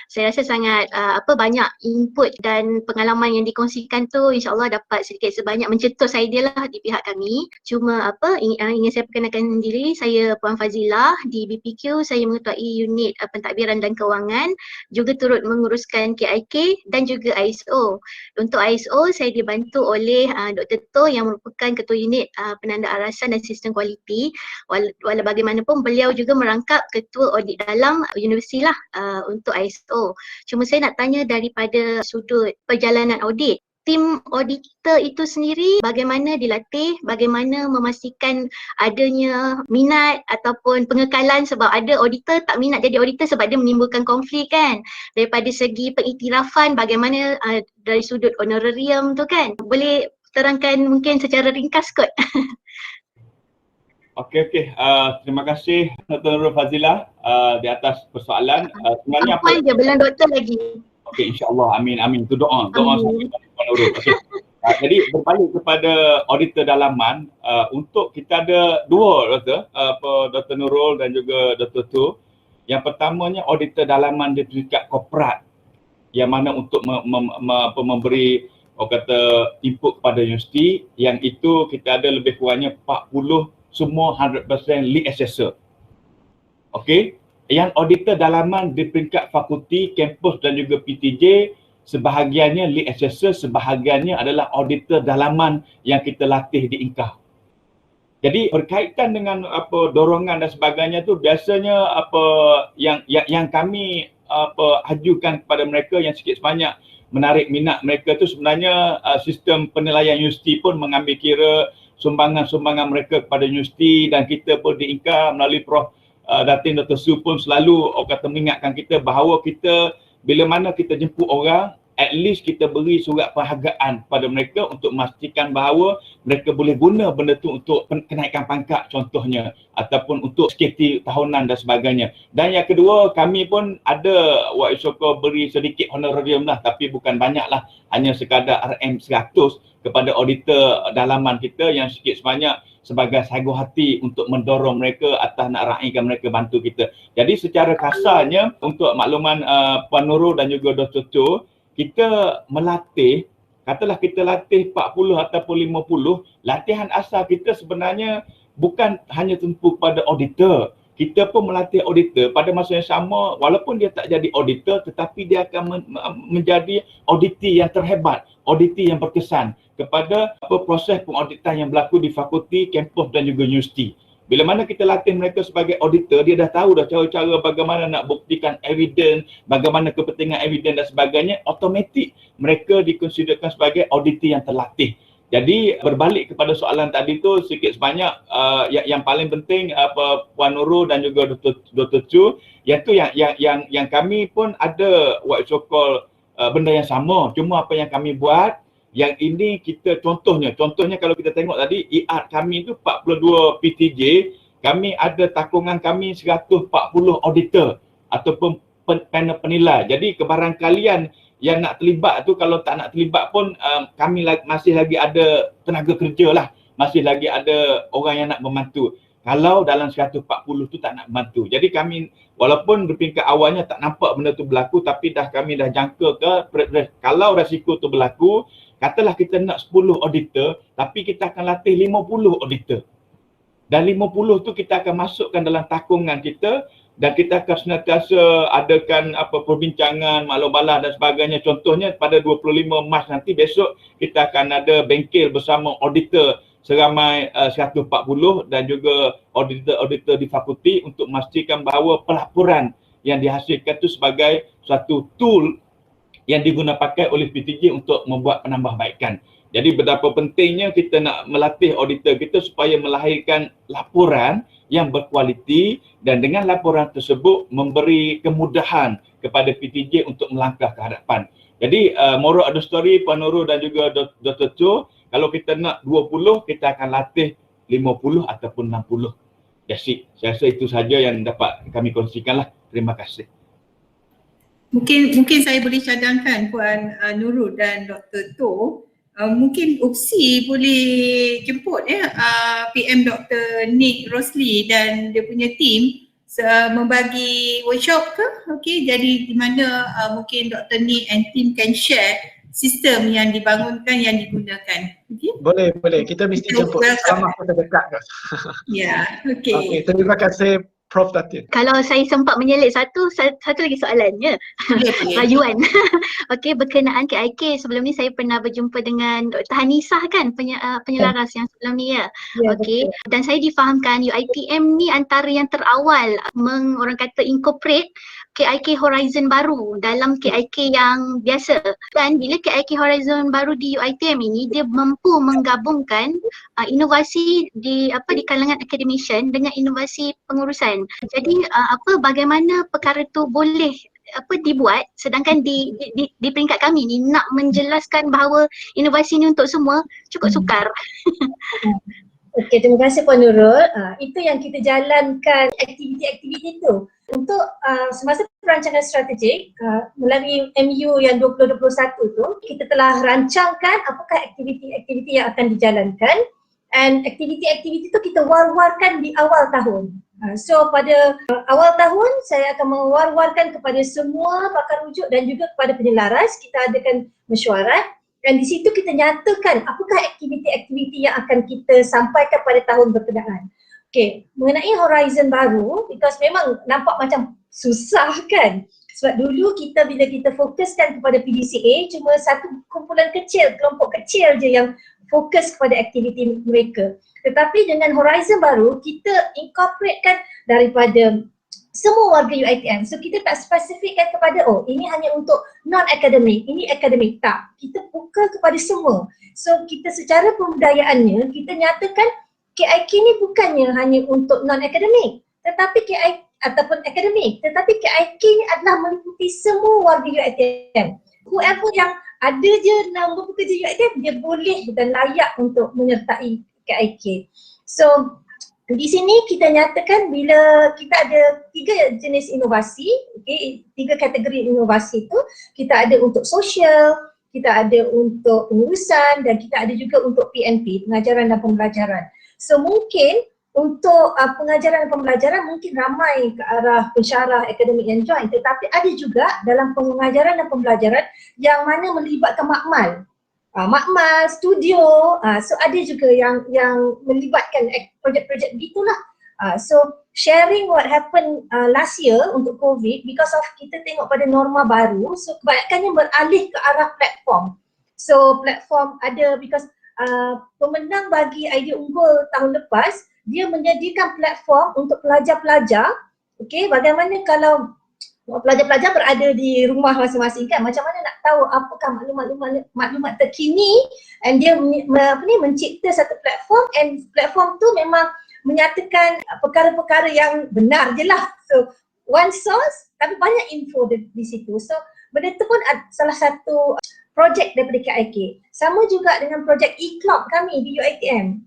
Saya rasa sangat banyak input dan pengalaman yang dikongsikan tu insya-Allah dapat sedikit sebanyak mencetus idea lah di pihak kami. Cuma ingin saya perkenalkan diri, saya Puan Fazilah di BPQ, saya mengetuai unit pentadbiran dan kewangan, juga turut menguruskan KIK dan juga ISO. Untuk ISO saya dibantu oleh Dr. To yang merupakan ketua unit penanda arasan dan sistem kualiti. Walau bagaimanapun beliau juga merangkap ketua audit dalam universiti lah untuk ISO. Cuma saya nak tanya daripada sudut perjalanan audit, tim auditor itu sendiri bagaimana dilatih, bagaimana memastikan adanya minat ataupun pengekalan, sebab ada auditor tak minat jadi auditor sebab dia menimbulkan konflik kan. Daripada segi pengiktirafan bagaimana dari sudut honorarium tu kan. Boleh terangkan mungkin secara ringkas kot. Okey. Terima kasih Dr. Nurul Fazilah di atas persoalan. Sebenarnya Puan je, belum doktor lagi. Okey, insya-Allah. Amin. Itu doa sampai Puan Nurul. Okey. Jadi berbalik kepada auditor dalaman, untuk kita ada dua Dr. Nurul dan juga Dr. Tu. Yang pertamanya auditor dalaman di peringkat korporat, yang mana untuk memberi input kepada universiti, yang itu kita ada lebih kurangnya 40 semua 100% lead assessor. Okey. Yang auditor dalaman di peringkat fakulti, kampus dan juga PTJ, sebahagiannya lead assessor, sebahagiannya adalah auditor dalaman yang kita latih di INKA. Jadi berkaitan dengan dorongan dan sebagainya tu biasanya yang kami ajukan kepada mereka yang sikit sebanyak menarik minat mereka tu sebenarnya sistem penilaian universiti pun mengambil kira sumbangan mereka kepada universiti, dan kita pun di INKA melalui Prof. Datin Dr. Su pun selalu mengingatkan kita bahawa kita bila mana kita jemput orang, at least kita beri surat penghargaan kepada mereka untuk memastikan bahawa mereka boleh guna benda tu untuk kenaikan pangkat contohnya, ataupun untuk SKT tahunan dan sebagainya. Dan yang kedua, kami pun ada beri sedikit honorarium lah, tapi bukan banyak lah, hanya sekadar RM100 kepada auditor dalaman kita yang sikit sebanyak sebagai sagu hati untuk mendorong mereka atas nak raikan mereka bantu kita. Jadi secara kasarnya untuk makluman Puan Nurul dan juga Dr. Tu, kita melatih, katalah kita latih 40 ataupun 50, latihan asal kita sebenarnya bukan hanya tumpu pada auditor. Kita pun melatih auditor pada masa yang sama, walaupun dia tak jadi auditor tetapi dia akan menjadi auditi yang terhebat, auditi yang berkesan kepada proses pengauditan yang berlaku di fakulti, kampus dan juga universiti. Bila mana kita latih mereka sebagai auditor, dia dah tahu dah cara-cara bagaimana nak buktikan evidence, bagaimana kepentingan evidence dan sebagainya, automatik mereka dikonsiderkan sebagai auditi yang terlatih. Jadi berbalik kepada soalan tadi tu, sikit sebanyak yang paling penting Puan Nurul dan juga Dr. Chu, iaitu yang kami pun ada benda yang sama, cuma apa yang kami buat yang ini kita contohnya kalau kita tengok tadi IR kami tu 42 PTJ, kami ada takungan kami 140 auditor ataupun panel penilai. Jadi kebarangkalian yang nak terlibat tu, kalau tak nak terlibat pun kami masih lagi ada tenaga kerja lah, masih lagi ada orang yang nak membantu. Kalau dalam 140 tu tak nak membantu. Jadi kami walaupun di peringkat awalnya tak nampak benda tu berlaku, tapi kami dah jangka kalau risiko tu berlaku, katalah kita nak 10 auditor, tapi kita akan latih 50 auditor. Dan 50 tu kita akan masukkan dalam takungan kita, dan kita akan senantiasa adakan perbincangan, maklum balas dan sebagainya. Contohnya pada 25 Mac nanti, besok kita akan ada bengkel bersama auditor seramai 140 dan juga auditor di fakulti untuk memastikan bahawa pelaporan yang dihasilkan itu sebagai suatu tool yang digunakan pakai oleh PTJ untuk membuat penambahbaikan. Jadi betapa pentingnya kita nak melatih auditor kita supaya melahirkan laporan yang berkualiti, dan dengan laporan tersebut memberi kemudahan kepada PTJ untuk melangkah ke hadapan. Jadi moral of the story Puan Nurul dan juga Dr. Chu, kalau kita nak 20, kita akan latih 50 ataupun 60. That's it. Saya rasa itu saja yang dapat kami kongsikanlah. Terima kasih. Mungkin saya boleh cadangkan Puan Nurul dan Dr. To, mungkin UPSI boleh jemput PM Dr. Nick Rosli dan dia punya tim membagi workshop ke? Okey, jadi di mana mungkin Dr. Nick and team can share sistem yang dibangunkan, yang digunakan. Okey? Boleh. Kita mesti jemput sama terdekat. Ya, okey. Okey, terima kasih Prof. Datin. Kalau saya sempat menyelit satu lagi soalan ya. Rayuan. Okey, berkenaan KIK, sebelum ni saya pernah berjumpa dengan Dr. Hanisah kan, penyelaras yang sebelum ni ya. Okey, dan saya difahamkan UiTM ni antara yang terawal orang kata incorporate KIK Horizon baru dalam KIK yang biasa. Dan bila KIK Horizon baru di UiTM ini, dia mampu menggabungkan inovasi di kalangan academician dengan inovasi pengurusan. Jadi bagaimana perkara tu boleh dibuat, sedangkan di peringkat kami ni nak menjelaskan bahawa inovasi ni untuk semua cukup sukar. Okey, terima kasih Puan Nurul. Itu yang kita jalankan aktiviti-aktiviti tu. Untuk semasa perancangan strategik melalui MU yang 2021 tu, kita telah rancangkan apakah aktiviti-aktiviti yang akan dijalankan, dan aktiviti-aktiviti tu kita war-warkan di awal tahun. So pada awal tahun saya akan mewar-warkan kepada semua pakar rujuk dan juga kepada penyelaras. Kita adakan mesyuarat dan di situ kita nyatakan apakah aktiviti-aktiviti yang akan kita sampaikan pada tahun berkenaan. Okey, mengenai horizon baru, because memang nampak macam susah kan. Sebab dulu bila kita fokuskan kepada PDCA, cuma satu kumpulan kecil, kelompok kecil je yang fokus kepada aktiviti mereka. Tetapi dengan horizon baru, kita incorporatekan daripada semua warga UiTM. So kita tak spesifikkan kepada ini hanya untuk non-akademik, ini akademik. Tak, kita buka kepada semua. So kita secara pembudayaannya, kita nyatakan KIK ni bukannya hanya untuk non-akademik tetapi KIK ataupun akademik, tetapi KIK ni adalah meliputi semua warga UiTM. Whoever yang ada je nama pekerja UiTM, dia boleh dan layak untuk menyertai KIK. So di sini kita nyatakan bila kita ada 3 jenis inovasi, okay, 3 kategori inovasi itu, kita ada untuk sosial, kita ada untuk pengurusan dan kita ada juga untuk PNP, pengajaran dan pembelajaran. So mungkin untuk pengajaran dan pembelajaran mungkin ramai ke arah pensyarah akademik yang join, tetapi ada juga dalam pengajaran dan pembelajaran yang mana melibatkan makmal. Makmal, studio, so ada juga yang melibatkan projek-projek begitulah. So sharing what happened last year untuk COVID, because of kita tengok pada norma baru, so kebanyakannya beralih ke arah platform. So platform ada because pemenang bagi idea unggul tahun lepas, dia menyediakan platform untuk pelajar-pelajar. Okay, bagaimana kalau pelajar-pelajar berada di rumah masing-masing kan, macam mana nak tahu apakah maklumat terkini, and dia mencipta satu platform, and platform tu memang menyatakan perkara-perkara yang benar je lah. So one source tapi banyak info di situ. So benda tu pun salah satu projek daripada KIK. Sama juga dengan projek e-club kami di UiTM.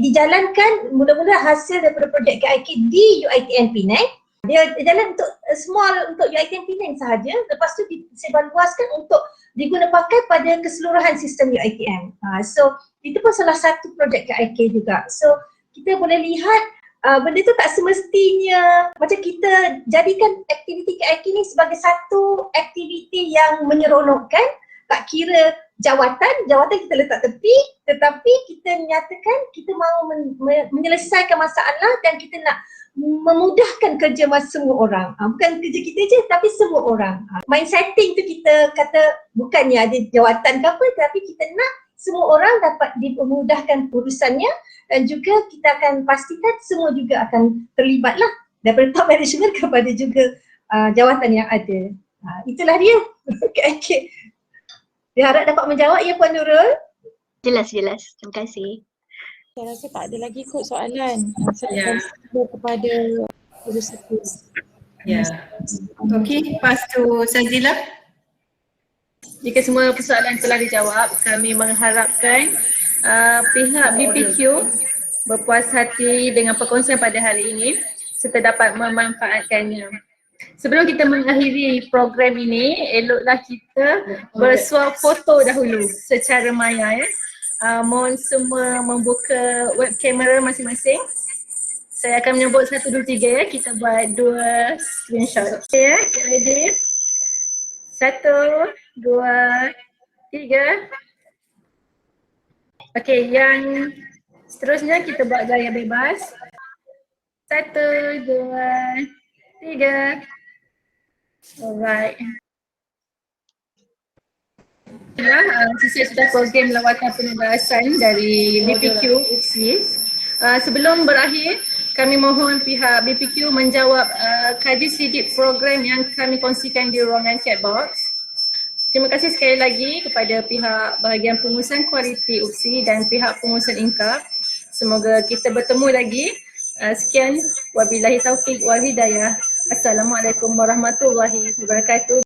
Dijalankan mula-mula hasil daripada projek KIK di UiTM Penang. Dia jalan untuk small untuk UiTM Penang sahaja, lepas tu disebarluaskan untuk digunakan pada keseluruhan sistem UiTM. So itu pun salah satu projek KIK juga. So kita boleh lihat benda tu tak semestinya macam kita jadikan aktiviti KIK ni sebagai satu aktiviti yang menyeronokkan. Tak kira jawatan kita letak tepi, tetapi kita nyatakan kita mahu menyelesaikan masalah dan kita nak memudahkan kerja semua orang. Bukan kerja kita je tapi semua orang. Mind setting tu kita kata bukannya ada jawatan ke apa, tapi kita nak semua orang dapat dipermudahkan urusannya, dan juga kita akan pastikan semua juga akan terlibat lah, daripada top management kepada juga jawatan yang ada. Itulah dia. Okay. Saya harap dapat menjawab ya Puan Nurul. Jelas. Terima kasih. Saya rasa tak ada lagi kot soalan. Saya akan kepada Yusuf. Ya. Okey, lepas tu Sazila. Jika semua persoalan telah dijawab, kami mengharapkan pihak BPQ berpuas hati dengan perkongsian pada hari ini serta dapat memanfaatkannya. Sebelum kita mengakhiri program ini, eloklah kita bersuah foto dahulu secara maya ya. Mohon semua membuka web kamera masing-masing Saya akan menyebut 1, 2, 3 ya. Kita buat 2 screenshot. Okay, ya, ready? 1, 2, 3. Okay, yang seterusnya kita buat gaya bebas. 1, 2, 3. Alright. Saya sudah program lawatan penugasan dari BPQ UPSI. Sebelum berakhir, kami mohon pihak BPQ menjawab kaji sidik program yang kami kongsikan di ruangan chat box. Terima kasih sekali lagi kepada pihak bahagian pengurusan kualiti UPSI dan pihak pengurusan INKA. Semoga kita bertemu lagi. Sekian, wabillahi taufiq wal hidayah. Assalamualaikum warahmatullahi wabarakatuh.